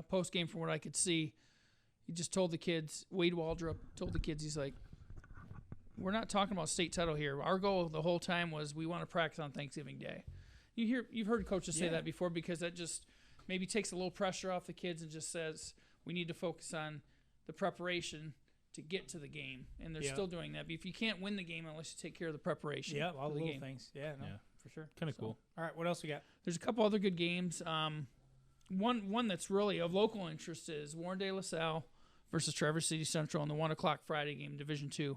post game from what I could see. He just told the kids, Wade Waldrop told the kids, he's like, we're not talking about state title here. Our goal the whole time was we want to practice on Thanksgiving Day. You've heard coaches say that before, because that just maybe takes a little pressure off the kids and just says we need to focus on the preparation to get to the game, and they're still doing that. But if you can't win the game unless you take care of the preparation, all the little game. things, for sure, kind of cool. All right, what else we got? There's a couple other good games. One that's really of local interest is Warren De La Salle versus Traverse City Central in the 1:00 Friday game, Division II.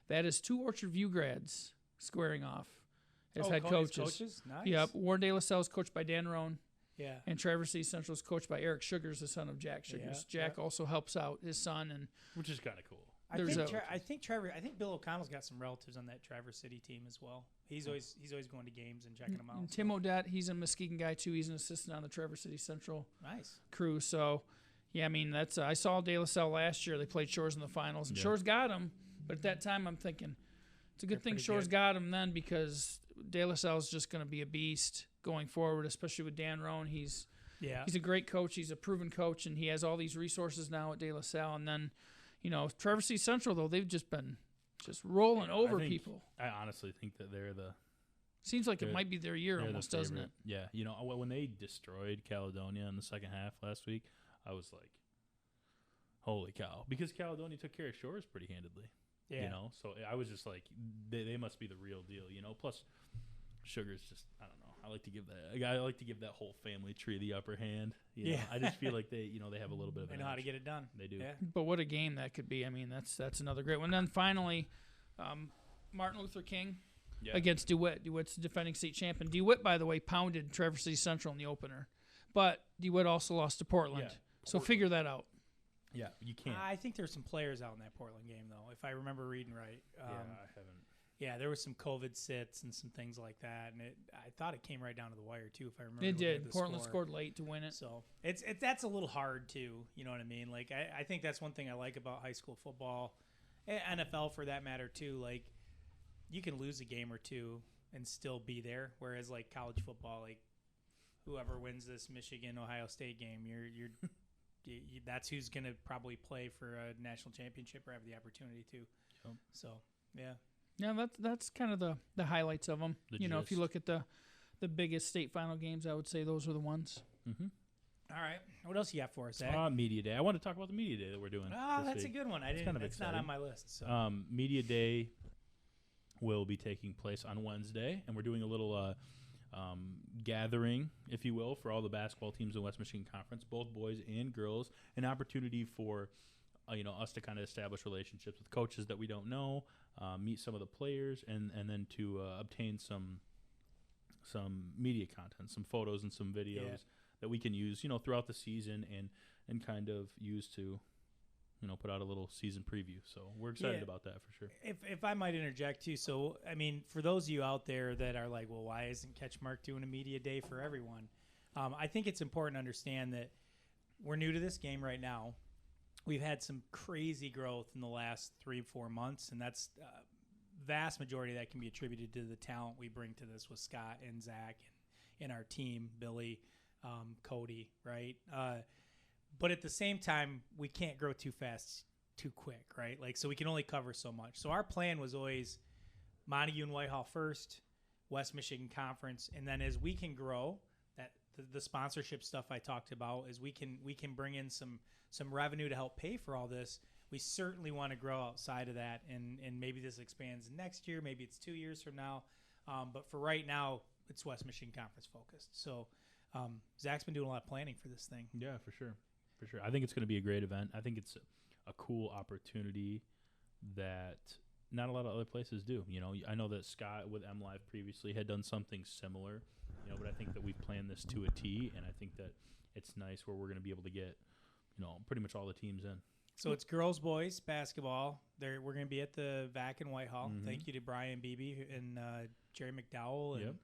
That is 2 Orchard View grads squaring off as head coaches. Nice. Yep. Warren De La Salle is coached by Dan Roan. Yeah. And Traverse City Central is coached by Eric Sugars, the son of Jack Sugars. Jack also helps out his son, and which is kind of cool. I think Bill O'Connell's got some relatives on that Traverse City team as well. He's always going to games and checking them out. And Tim Odette, he's a Muskegon guy too. He's an assistant on the Traverse City Central crew. So, yeah, that's I saw De La Salle last year. They played Shores in the finals, and Shores got him. But at that time, I'm thinking it's a good thing Shores got him then, because De La Salle is just going to be a beast going forward, especially with Dan Roan. He's a great coach. He's a proven coach, and he has all these resources now at De La Salle. And then, Traverse City Central, though, they've just been rolling over people. I honestly think that they're the... Seems like it might be their year almost, doesn't it? Yeah. When they destroyed Caledonia in the second half last week, I was like, holy cow. Because Caledonia took care of Shores pretty handedly. Yeah. So I was just like, they must be the real deal, Plus, Sugar's just, I don't know. I like to give that whole family tree the upper hand. I just feel like they have a little bit of they know how to get it done. They do. Yeah. But what a game that could be. That's another great one. And then finally, Martin Luther King against DeWitt. DeWitt's the defending state champion. DeWitt, by the way, pounded Traverse City Central in the opener. But DeWitt also lost to Portland. Yeah. So figure that out. Yeah, you can't. I think there's some players out in that Portland game, though, if I remember reading right. I haven't. Yeah, there was some COVID sits and some things like that, and I thought it came right down to the wire too, if I remember. It did. Portland scored late to win it, so that's a little hard too. You know what I mean? Like I think that's one thing I like about high school football, NFL for that matter too. Like you can lose a game or two and still be there, whereas like college football, like whoever wins this Michigan Ohio State game, you're that's who's gonna probably play for a national championship or have the opportunity to. Yep. So yeah. Yeah, that's kind of the highlights of them. The you know, if you gist. look at the biggest state final games, I would say those are the ones. Mm-hmm. All right. What else you got for us, Zach? Media Day. I want to talk about the Media Day that we're doing. That's week. a good one. It's kind of That's not exciting. on my list. So. Media Day will be taking place on Wednesday, and we're doing a little gathering, if you will, for all the basketball teams in the West Michigan Conference, both boys and girls, an opportunity for us to kind of establish relationships with coaches that we don't know, meet some of the players, and then to obtain some media content, some photos and some videos that we can use, throughout the season and kind of use to, put out a little season preview. So we're excited about that for sure. If I might interject too, so I mean, for those of you out there that are like, well, why isn't CatchMark doing a media day for everyone? I think it's important to understand that we're new to this game right now. We've had some crazy growth in the last 3-4 months, and that's vast majority of that can be attributed to the talent we bring to this with Scott and Zach and our team, Billy, Cody, right? But at the same time, we can't grow too fast, too quick, right? Like, so we can only cover so much. So our plan was always Montague and Whitehall first, West Michigan Conference, and then as we can grow, that the sponsorship stuff I talked about, is we can bring in some revenue to help pay for all this. We certainly want to grow outside of that, and maybe this expands next year, maybe it's 2 years from now. But for right now, it's West Michigan Conference focused. So Zach's been doing a lot of planning for this thing. Yeah, for sure. I think it's going to be a great event. I think it's a cool opportunity that not a lot of other places do. I know that Scott with MLive previously had done something similar, but I think that we've planned this to a T, and I think that it's nice where we're going to be able to get, pretty much all the teams in. So it's girls, boys basketball. We're going to be at the VAC in Whitehall. Mm-hmm. Thank you to Brian Beebe and Jerry McDowell and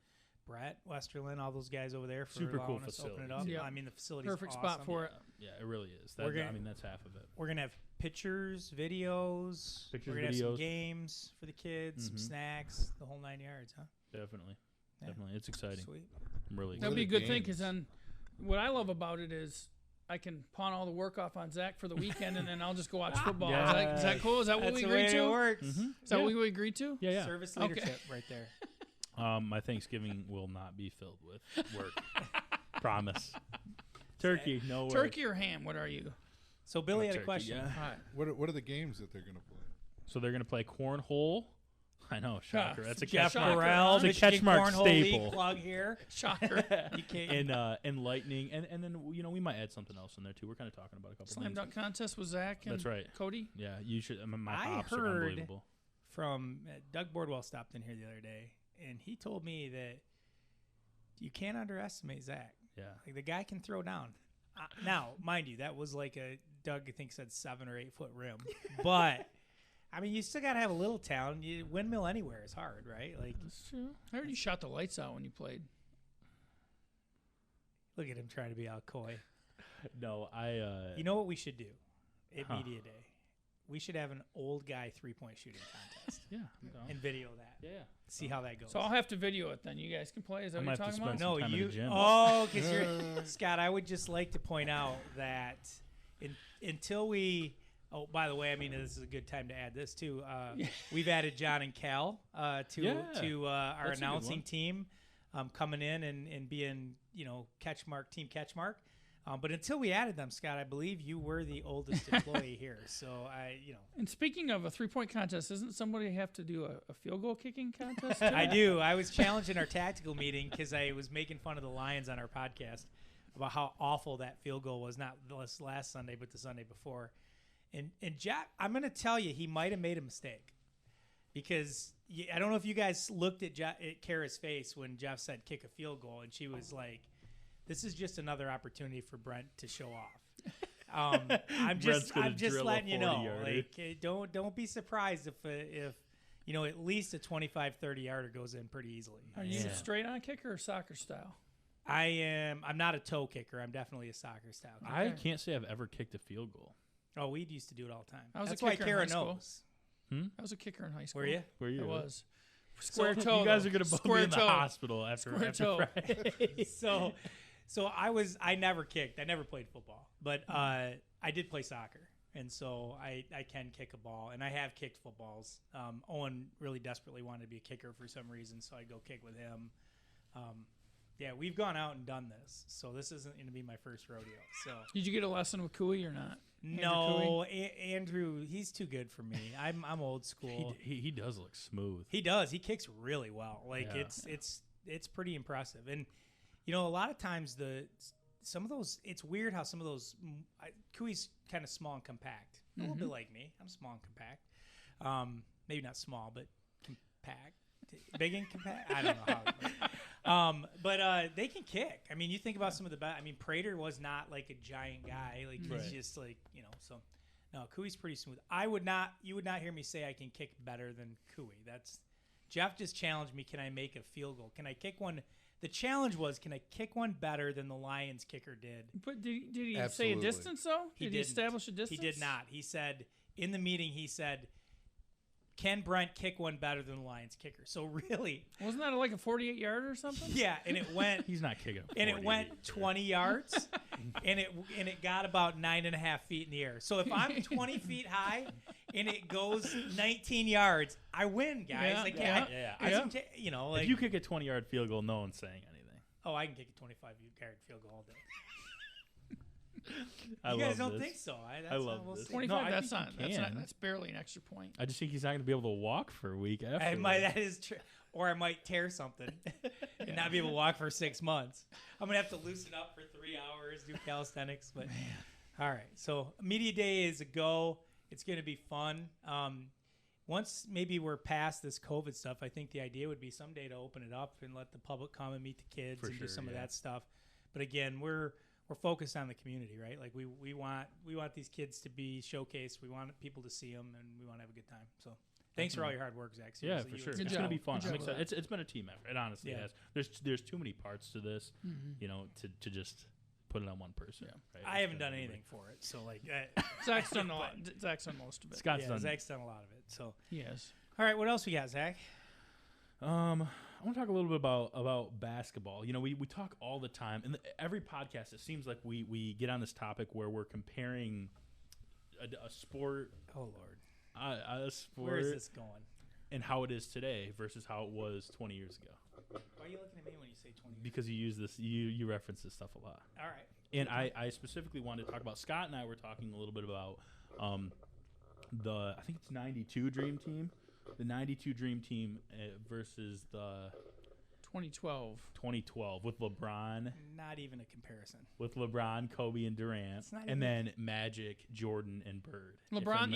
Brett Westerland, all those guys over there for Super allowing cool us to open it up. facilities. Yeah. I mean, the facility's Perfect awesome. spot for it. Yeah, it really is. That's half of it. We're going to have pictures, videos. We're going to have some games for the kids, some snacks, the whole 9 yards, huh? Definitely. Yeah. Definitely. It's exciting. Sweet. I'm really That'd excited. be a good thing, because then what I love about it is I can pawn all the work off on Zach for the weekend, and then I'll just go watch football. Yeah. Is that cool? Is that what That's we the agreed way to? it works. Mm-hmm. Is that what we agreed to? Yeah. Service leadership right there. My Thanksgiving will not be filled with work. Promise. Turkey, no work. Turkey or ham? What are you? So Billy had a Turkey, question. yeah. All right. What are the games that they're going to play? So they're going to play cornhole. I know, shocker. That's a Jeff CatchMark. Burrell, It's a Michigan CatchMark Cornhole staple. League plug here. Shocker. You can't. And lightning, and then we might add something else in there too. We're kind of talking about a couple Slam things. dunk contest with Zach and That's right. Cody. Yeah, you should. My I hops are heard unbelievable. From Doug Bordwell stopped in here the other day, and he told me that you can't underestimate Zach. Yeah. Like, the guy can throw down. Now, mind you, that was like Doug, I think, said 7 or 8 foot rim. But, I mean, you still got to have a little talent. Windmill anywhere is hard, right? Like, That's true. I heard you shot the lights out when you played. look at him trying to be all coy. No, You know what we should do at Media Day? We should have an old guy 3-point shooting contest Yeah. and video that. Yeah. See how that goes. So I'll have to video it then. You guys can play. Is that I what might you're have to talking about? spend No, some time in you. the gym. Oh, because you're Scott. I would just like to point out that until we. Oh, by the way, I mean, this is a good time to add this too. We've added John and Cal to our That's a good announcing one. team, coming in and being CatchMark Team CatchMark. But until we added them, Scott, I believe you were the oldest employee here. So And speaking of a 3-point contest, doesn't somebody have to do a field goal kicking contest? I do. I was challenged in our tactical meeting because I was making fun of the Lions on our podcast about how awful that field goal was, not this last Sunday, but the Sunday before. And Jeff, I'm going to tell you, he might have made a mistake because I don't know if you guys looked at Kara's face when Jeff said kick a field goal, and she was like, "This is just another opportunity for Brent to show off." I'm just letting you know, like, don't be surprised if at least a 25-30 yarder goes in pretty easily. Are you a straight on kicker or soccer style? I'm not a toe kicker. I'm definitely a soccer style kicker. I can't say I've ever kicked a field goal. Oh, we used to do it all the time. I was That's a why kicker in Kara high school. knows. I was a kicker in high school. Were you? Were you? I really? was. Square toe. You guys though. are going to both be Square in the toe. hospital after Square Friday. So I never kicked. I never played football, but I did play soccer. And so I can kick a ball, and I have kicked footballs. Owen really desperately wanted to be a kicker for some reason, so I'd go kick with him. Yeah, we've gone out and done this, so this isn't going to be my first rodeo. So did you get a lesson with Cooey or not? No, Andrew, he's too good for me. I'm old school. He does look smooth. He does. He kicks really well. Like it's pretty impressive. And a lot of times some of those, it's weird how some of those Cooey's kind of small and compact. A little bit like me. I'm small and compact. Maybe not small, but compact. Big and compact. I don't know how it works. But they can kick. I mean, you think about some of the best. I mean, Prater was not like a giant guy. Like he's just like So no, Cooey's pretty smooth. You would not hear me say I can kick better than Cooey. Jeff just challenged me. Can I make a field goal? Can I kick one? The challenge was, can I kick one better than the Lions kicker did? But did he say a distance though? Did he establish a distance? He did not. He said in the meeting. He said, can Brent kick one better than the Lions kicker? So really, wasn't that like a 48-yard or something? Yeah, and it went. He's not kicking. And it went 20 yards, and it got about 9.5 feet in the air. So if I'm 20 feet high and it goes 19 yards, I win, guys. If you kick a 20-yard field goal, no one's saying anything. Oh, I can kick a 25-yard field goal all day. You guys don't think so? I love this. 25. That's barely an extra point. I just think he's not going to be able to walk for a week after. That is true. Or I might tear something and not be able to walk for 6 months. I'm gonna have to loosen up for 3 hours, do calisthenics. But all right. So media day is a go. It's gonna be fun. Once maybe we're past this COVID stuff, I think the idea would be someday to open it up and let the public come and meet the kids and do some of that stuff. But again, we're focused on the community, right? Like we want these kids to be showcased. We want people to see them, and we want to have a good time. So thanks for all your hard work, Zach. Seriously, for sure. It's going to be fun. I'm excited. It's been a team effort. It honestly has. There's too many parts to this, to just put it on one person. Yeah. Right? I haven't done anything for it, so like Zach's done a lot. Zach's done most of it. Zach's done a lot of it. So yes. All right, what else we got, Zach? I want to talk a little bit about basketball. We talk all the time, and every podcast it seems like we get on this topic where we're comparing a sport. Oh Lord, a sport. Where is this going? And how it is today versus how it was 20 years ago. Why are you looking at me when you say 20 years? Because you use this, you reference this stuff a lot. All right. And I specifically wanted to talk about, Scott and I were talking a little bit about I think it's 92 Dream Team. The 92 Dream Team versus the 2012 with LeBron. Not even a comparison. With LeBron, Kobe, and Durant. And then Magic, Jordan, and Bird. LeBron,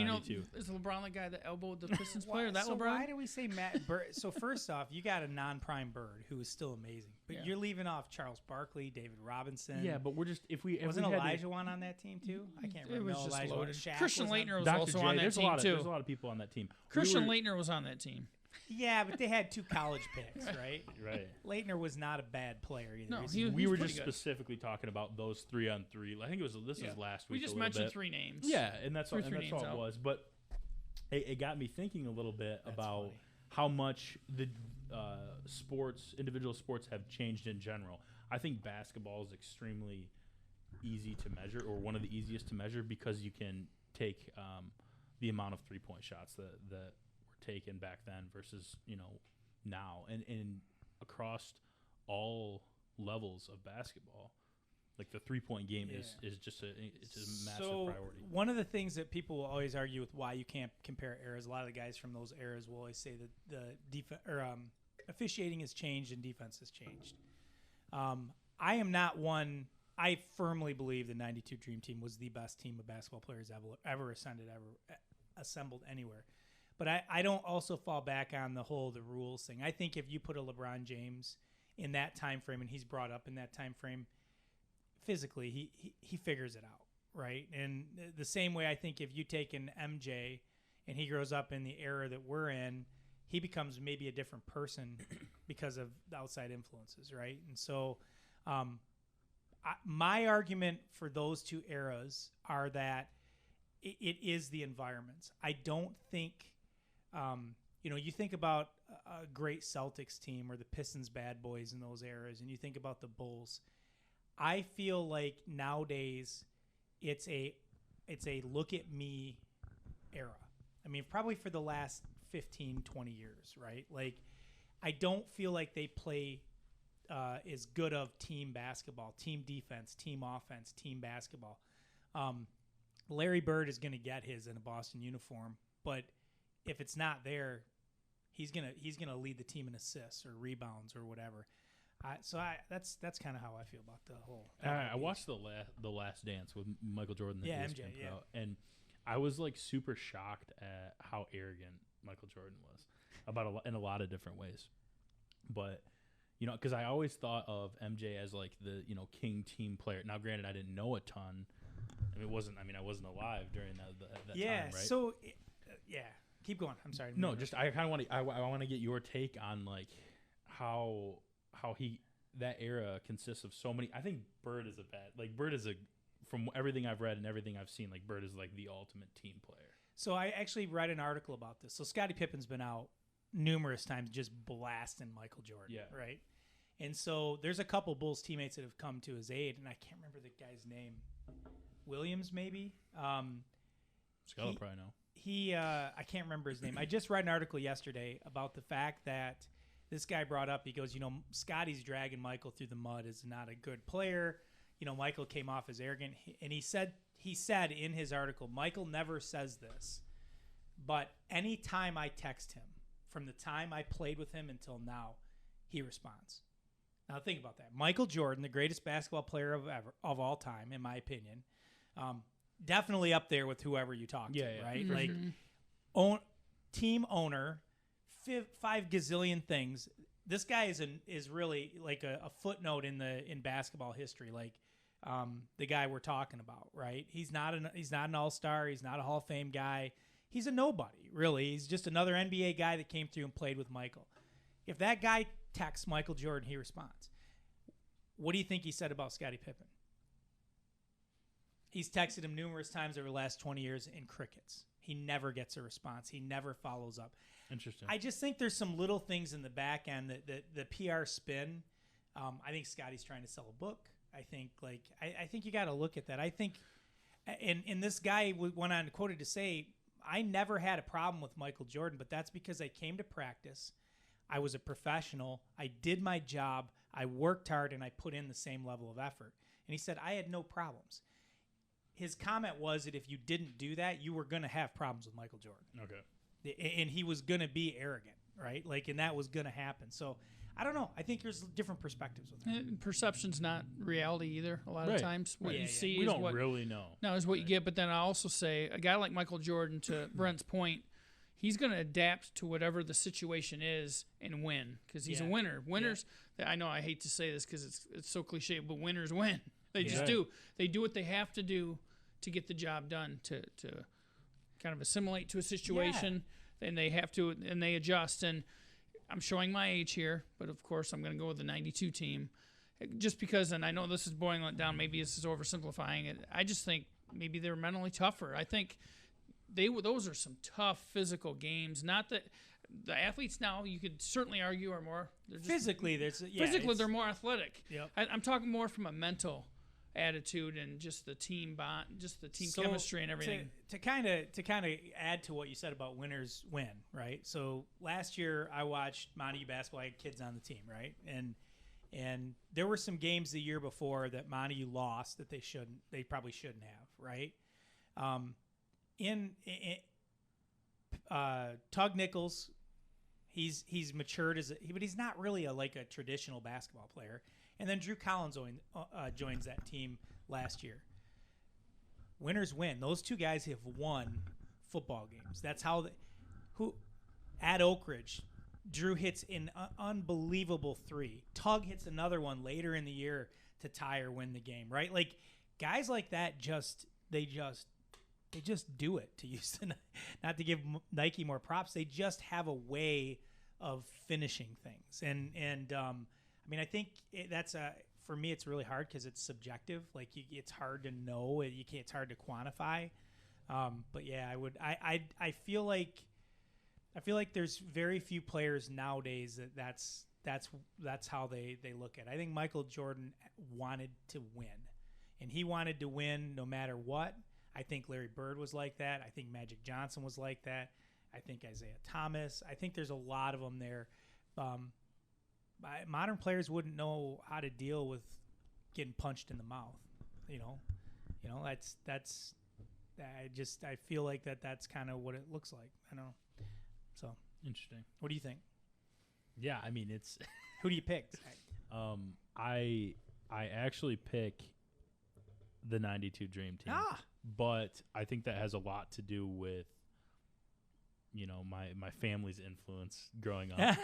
is LeBron the guy that elbowed the Pistons player? LeBron? Why do we say Bird? So first off, you got a non-prime Bird who is still amazing. But you're leaving off Charles Barkley, David Robinson. Yeah, but we're just, wasn't Elijah one on that team too? I can't remember. It was just Elijah loaded. Christian Laettner was also on that team too. There's a lot of people on that team. Christian Laettner was on that team. Yeah, but they had 2 college picks, right? Right. Leitner was not a bad player either. No, we were just specifically talking about those 3-on-3. I think this was last week. We just mentioned 3 names. Yeah, and that's all it was. But it got me thinking a little bit about how much the individual sports have changed in general. I think basketball is extremely easy to measure, or one of the easiest to measure, because you can take the amount of 3-point shots that were taken back then versus now, and across all levels of basketball, like the 3-point game is just a massive priority. One of the things that people will always argue with why you can't compare eras, a lot of the guys from those eras will always say that the officiating has changed and defense has changed. I am not one. I firmly believe the 92 Dream Team was the best team of basketball players ever assembled anywhere. But I don't also fall back on the rules thing. I think if you put a LeBron James in that time frame, and he's brought up in that time frame, physically he figures it out, right? And the same way, I think if you take an MJ and he grows up in the era that we're in, he becomes maybe a different person because of the outside influences, right? And so my argument for those 2 eras are that it is the environments. I don't think you think about a great Celtics team or the Pistons bad boys in those eras, and you think about the Bulls. I feel like nowadays it's a it's a look at me era. I mean, probably for the last 15, 20 years, right? Like, I don't feel like they play as good of team basketball, team defense, team offense, team basketball. Larry Bird is going to get his in a Boston uniform, but if it's not there, he's gonna lead the team in assists or rebounds or whatever. That's kind of how I feel about the whole. I watched the Last Dance with Michael Jordan. MJ, and I was like super shocked at how arrogant Michael Jordan was in a lot of different ways. But because I always thought of MJ as like the king team player. Now, granted, I didn't know a ton. I wasn't alive during that time, right? So keep going. I'm sorry. No, just I kind of want to get your take on like how that era consists of so many. I think Bird is from everything I've read and everything I've seen, like Bird is like the ultimate team player. So I actually read an article about this. So Scottie Pippen's been out numerous times just blasting Michael Jordan, right? And so there's a couple Bulls teammates that have come to his aid, and I can't remember the guy's name. Williams, maybe. Scott will probably know. I can't remember his name. I just read an article yesterday about the fact that this guy brought up, he goes, Scotty's dragging Michael through the mud is not a good player. Michael came off as arrogant. And he said in his article, Michael never says this, but any time I text him, from the time I played with him until now, he responds. Now think about that. Michael Jordan, the greatest basketball player of all time, in my opinion, definitely up there with whoever you talk to, right? Mm-hmm. Like, team owner, 5 gazillion things. This guy is really like a footnote in basketball history. Like, the guy we're talking about, right? He's not an all-star. He's not a Hall of Fame guy. He's a nobody, really. He's just another NBA guy that came through and played with Michael. If that guy texts Michael Jordan, he responds. What do you think he said about Scottie Pippen? He's texted him numerous times over the last 20 years in crickets. He never gets a response. He never follows up. Interesting. I just think there's some little things in the back end that the PR spin. I think Scottie's trying to sell a book. I think you got to look at that. I think, and this guy went on quoted to say, I never had a problem with Michael Jordan, but that's because I came to practice. I was a professional. I did my job. I worked hard, and I put in the same level of effort. And he said, I had no problems. His comment was that if you didn't do that, you were going to have problems with Michael Jordan. Okay. And he was going to be arrogant, right? Like, and that was going to happen. So, I don't know. I think there's different perspectives with that. Perception's not reality either. A lot of times, what you see we is don't really know. No, is what you get. But then I also say a guy like Michael Jordan, to Brent's point, he's going to adapt to whatever the situation is and win because he's a winner. Winners. I know I hate to say this because it's so cliche, but winners win. They just do. They do what they have to do to get the job done, to kind of assimilate to a situation, and they have to, and they adjust. And I'm showing my age here, but of course I'm going to go with the 92 team just because, and I know this is boiling it down, maybe this is oversimplifying it. I just think maybe they're mentally tougher. I think those are some tough physical games. Not that the athletes now, you could certainly argue, are more. Physically, they're more athletic. Yep. I'm talking more from a mental attitude and just the team bond, just the team chemistry and everything. To kind of add to what you said about winners win, right? So last year I watched Montague basketball. I had kids on the team, right? And there were some games the year before that Montague lost that they probably shouldn't have, right? Tug Nichols, he's matured but he's not really a traditional basketball player. And then Drew Collins joins that team last year. Winners win. Those two guys have won football games. That's how at Oak Ridge, Drew hits an unbelievable 3. Tug hits another one later in the year to tie or win the game, right? Like, guys like that they just do it, to use not to give Nike more props. They just have a way of finishing things. And I mean, I think for me, it's really hard because it's subjective. Like, it's hard to know. It's hard to quantify. But yeah, I feel like there's very few players nowadays that's how they look at it. I think Michael Jordan wanted to win, and he wanted to win no matter what. I think Larry Bird was like that. I think Magic Johnson was like that. I think Isaiah Thomas. I think there's a lot of them there. Modern players wouldn't know how to deal with getting punched in the mouth. That's. I feel like that's kind of what it looks like. I don't know. So interesting. What do you think? Yeah, I mean it's. Who do you pick? I actually pick the '92 Dream Team. But I think that has a lot to do with, my family's influence growing up.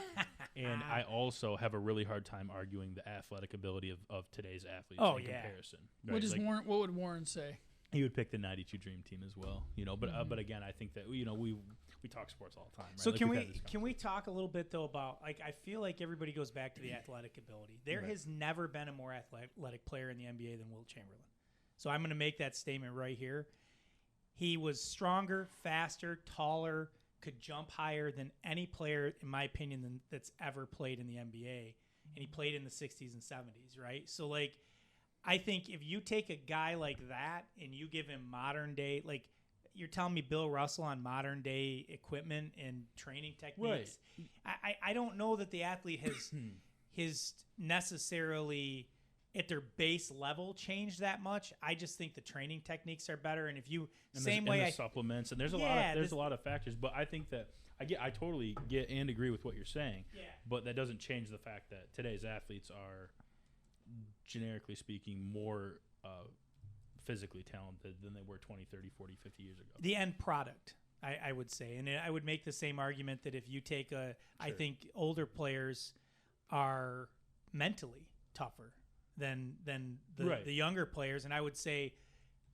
And I also have a really hard time arguing the athletic ability of today's athletes in comparison. Right? What would Warren say? He would pick the '92 Dream Team as well. But again, I think that we talk sports all the time. Right? So can we talk a little bit though about I feel like everybody goes back to the athletic ability. There has never been a more athletic player in the NBA than Wilt Chamberlain. So I'm going to make that statement right here. He was stronger, faster, taller, could jump higher than any player, in my opinion, that's ever played in the NBA. And he played in the 60s and 70s, right? So, I think if you take a guy like that and you give him modern day, you're telling me Bill Russell on modern day equipment and training techniques, right. I don't know that the athlete has necessarily at their base level changed that much. I just think the training techniques are better, and if you supplements and there's a lot of factors. But I think that I totally get and agree with what you're saying. Yeah. But that doesn't change the fact that today's athletes are, generically speaking, more physically talented than they were 20, 30, 40, 50 years ago. The end product, I would say, and I would make the same argument that if you take I think older players are mentally tougher than the younger players, and I would say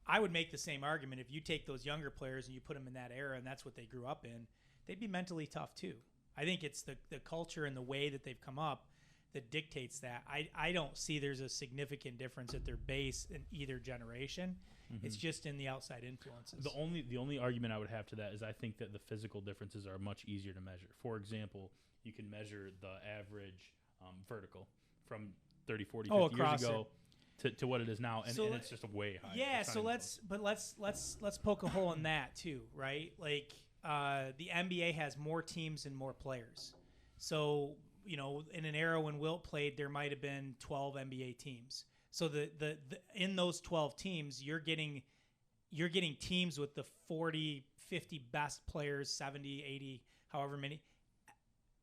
I would make the same argument if you take those younger players and you put them in that era and that's what they grew up in, they'd be mentally tough too. I think it's the culture and the way that they've come up that dictates that. I don't see there's a significant difference at their base in either generation. Mm-hmm. It's just in the outside influences. The only argument I would have to that is I think that the physical differences are much easier to measure. For example, you can measure the average vertical from 30, 40, 50 years ago to what it is now, and it's just a way higher. Yeah, so let's poke a hole in that too, right? The NBA has more teams and more players. So, in an era when Wilt played, there might have been 12 NBA teams. So the in those 12 teams, you're getting teams with the 40, 50 best players, 70, 80, however many,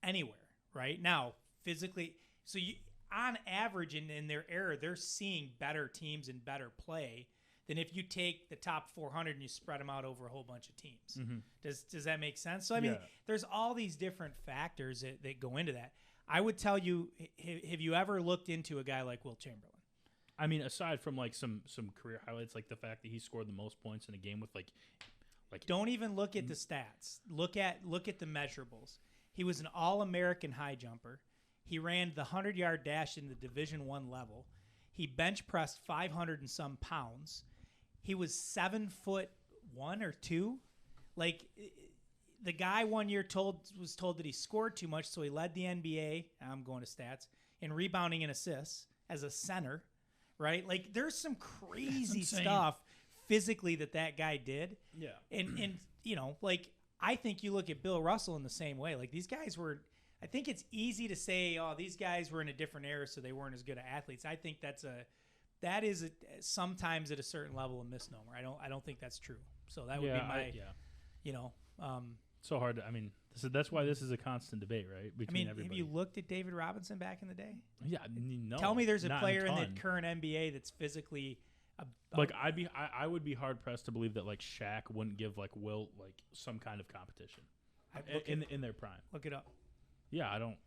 anywhere, right? Now, physically, so on average in their era, they're seeing better teams and better play than if you take the top 400 and you spread them out over a whole bunch of teams. Mm-hmm. Does that make sense? So, I mean, there's all these different factors that go into that. I would tell you, have you ever looked into a guy like Wilt Chamberlain? I mean, aside from some career highlights, like the fact that he scored the most points in a game with like don't even look at the stats. Look at the measurables. He was an All-American high jumper. He ran the 100-yard dash in the Division I level. He bench pressed 500 and some pounds. He was 7'1" or 2. The guy one year was told that he scored too much, so he led the NBA. I'm going to stats in rebounding and assists as a center. Right? There's some crazy stuff physically that guy did. Yeah. And I think you look at Bill Russell in the same way. These guys were. I think it's easy to say, oh, these guys were in a different era, so they weren't as good at athletes. I think that is sometimes at a certain level a misnomer. I don't think that's true. So that would be my, so hard to. I mean, that's why this is a constant debate, right? Between everybody. Have you looked at David Robinson back in the day? Yeah, no. Tell me there's a player in the current NBA that's physically. I would be hard pressed to believe that Shaq wouldn't give Wilt some kind of competition in their prime. Look it up. Yeah, I don't.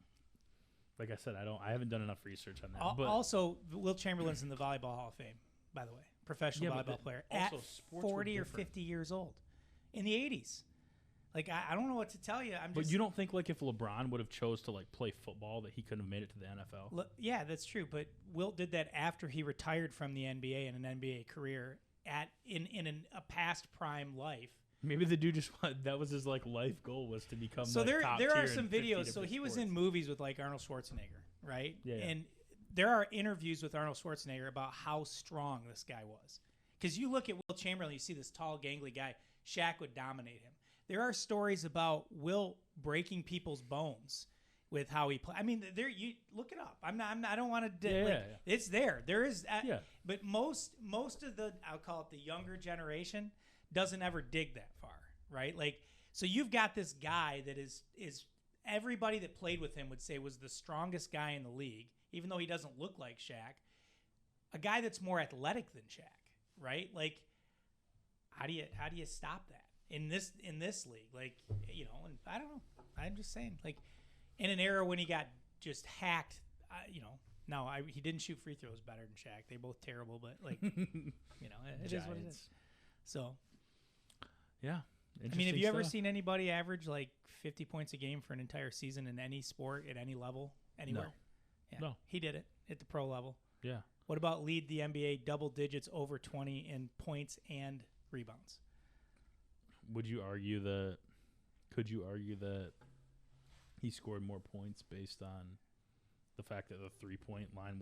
Like I said, I haven't done enough research on that. But also, Wilt Chamberlain's in the Volleyball Hall of Fame, by the way, professional volleyball player at 40 or 50 years old, in the 80s. I don't know what to tell you. But you don't think if LeBron would have chose to play football that he couldn't have made it to the NFL? Yeah, that's true. But Wilt did that after he retired from the NBA and an NBA career in a past prime life. Maybe the dude that was his life goal was to become. So there are some videos. So he was in movies with Arnold Schwarzenegger, right? Yeah. And there are interviews with Arnold Schwarzenegger about how strong this guy was, Because you look at Will Chamberlain, you see this tall, gangly guy. Shaq would dominate him. There are stories about Will breaking people's bones with how he played. I mean, there you look it up. I don't want to. It's there. There is. But most of the, I'll call it the younger generation, doesn't ever dig that far, right? Like, so you've got this guy that is everybody that played with him would say was the strongest guy in the league, even though he doesn't look like Shaq. A guy that's more athletic than Shaq, right? Like, how do you stop that in this league? Like, you know, and I don't know. I'm just saying, like, in an era when he got just hacked, you know. No, he didn't shoot free throws better than Shaq. They're both terrible, but like, you know, it is what it is. So, yeah. I mean, have you ever seen anybody average like 50 points a game for an entire season in any sport at any level anywhere? No. No. He did it at the pro level. Yeah. What about lead the NBA double digits over 20 in points and rebounds? Could you argue that he scored more points based on the fact that the 3-point line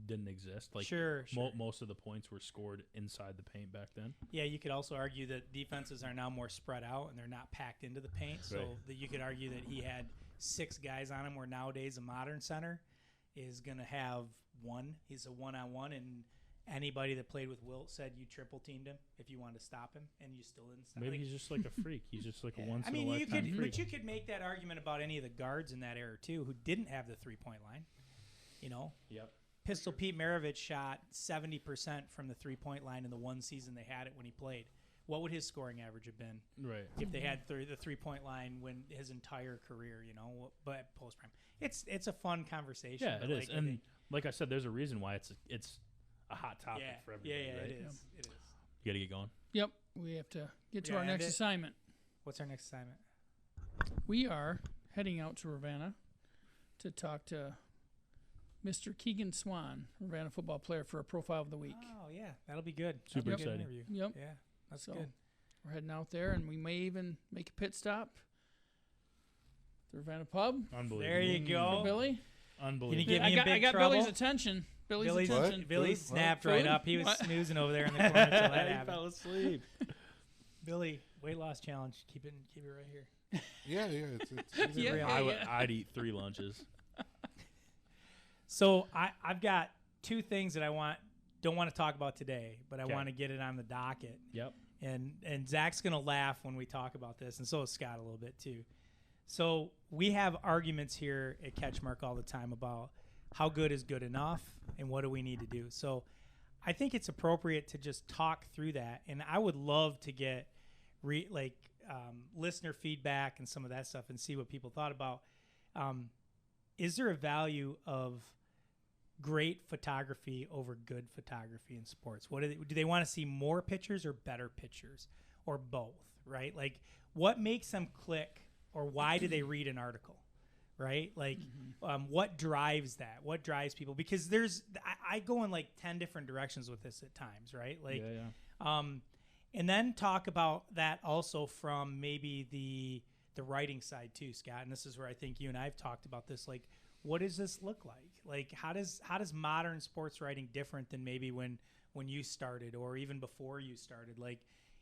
didn't exist? Like, sure. Most of the points were scored inside the paint back then. Yeah, you could also argue that defenses are now more spread out and they're not packed into the paint. So that you could argue that he had 6 guys on him, where nowadays a modern center is going to have one. He's a one-on-one, and anybody that played with Wilt said you triple teamed him if you wanted to stop him, and you still didn't stop him. Maybe he's just like a freak. He's just like a once-in-a-lifetime freak. But you could make that argument about any of the guards in that era too, who didn't have the 3-point line. You know. Yep. Pistol Pete Maravich shot 70% from the 3-point line in the one season they had it when he played. What would his scoring average have been? Right. If they had the 3-point line when his entire career, you know, but post prime. It's a fun conversation. Yeah, it is. And like I said, there's a reason why it's a hot topic for everybody. Yeah, right? It is. It is. You got to get going. Yep. We have to get to our next assignment. What's our next assignment? We are heading out to Ravenna to talk to Mr. Keegan Swan, Ravenna football player, for a profile of the week. Oh, yeah. That'll be good. Super That'll be exciting. Good yep. Yeah, that's good. We're heading out there, and we may even make a pit stop at the Ravenna pub. Unbelievable. There you go. For Billy. Unbelievable. Can you get me in big I got trouble? Billy's attention. Billy's attention. Billy Food? snapped What? right Food? up. He was What? snoozing over there in the corner until that He happened. fell asleep. Billy, weight loss challenge. Keep it right here. Yeah. It's Yeah, real? I'd eat 3 lunches. So I've got 2 things that don't want to talk about today, but I want to get it on the docket. Yep. And Zach's gonna laugh when we talk about this, and so is Scott a little bit too. So we have arguments here at CatchMark all the time about how good is good enough and what do we need to do. So I think it's appropriate to just talk through that, and I would love to get listener feedback and some of that stuff and see what people thought about. Is there a value of great photography over good photography in sports? What do they want to see, more pictures or better pictures, or both, right? Like, what makes them click, or why do they read an article, right? Like, what drives that? What drives people? Because I go in like 10 different directions with this at times, right? Like, and then talk about that also from maybe the writing side too, Scott. And this is where I think you and I have talked about this. Like, what does this look like? Like, how does modern sports writing different than maybe when you started, or even before you started? Like,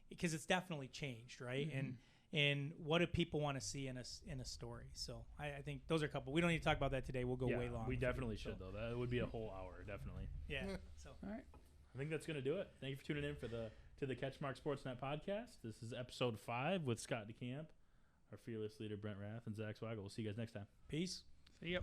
because it's definitely changed, right? Mm-hmm. And what do people want to see in a story? So I think those are a couple. We don't need to talk about that today. We'll go way long. We definitely should, though. That would be a whole hour, definitely. Yeah. So all right. I think that's going to do it. Thank you for tuning in to the CatchMark SportsNet podcast. This is episode 5 with Scott DeCamp, our fearless leader Brent Raeth, and Zach Zweigle. We'll see you guys next time. peace. See ya.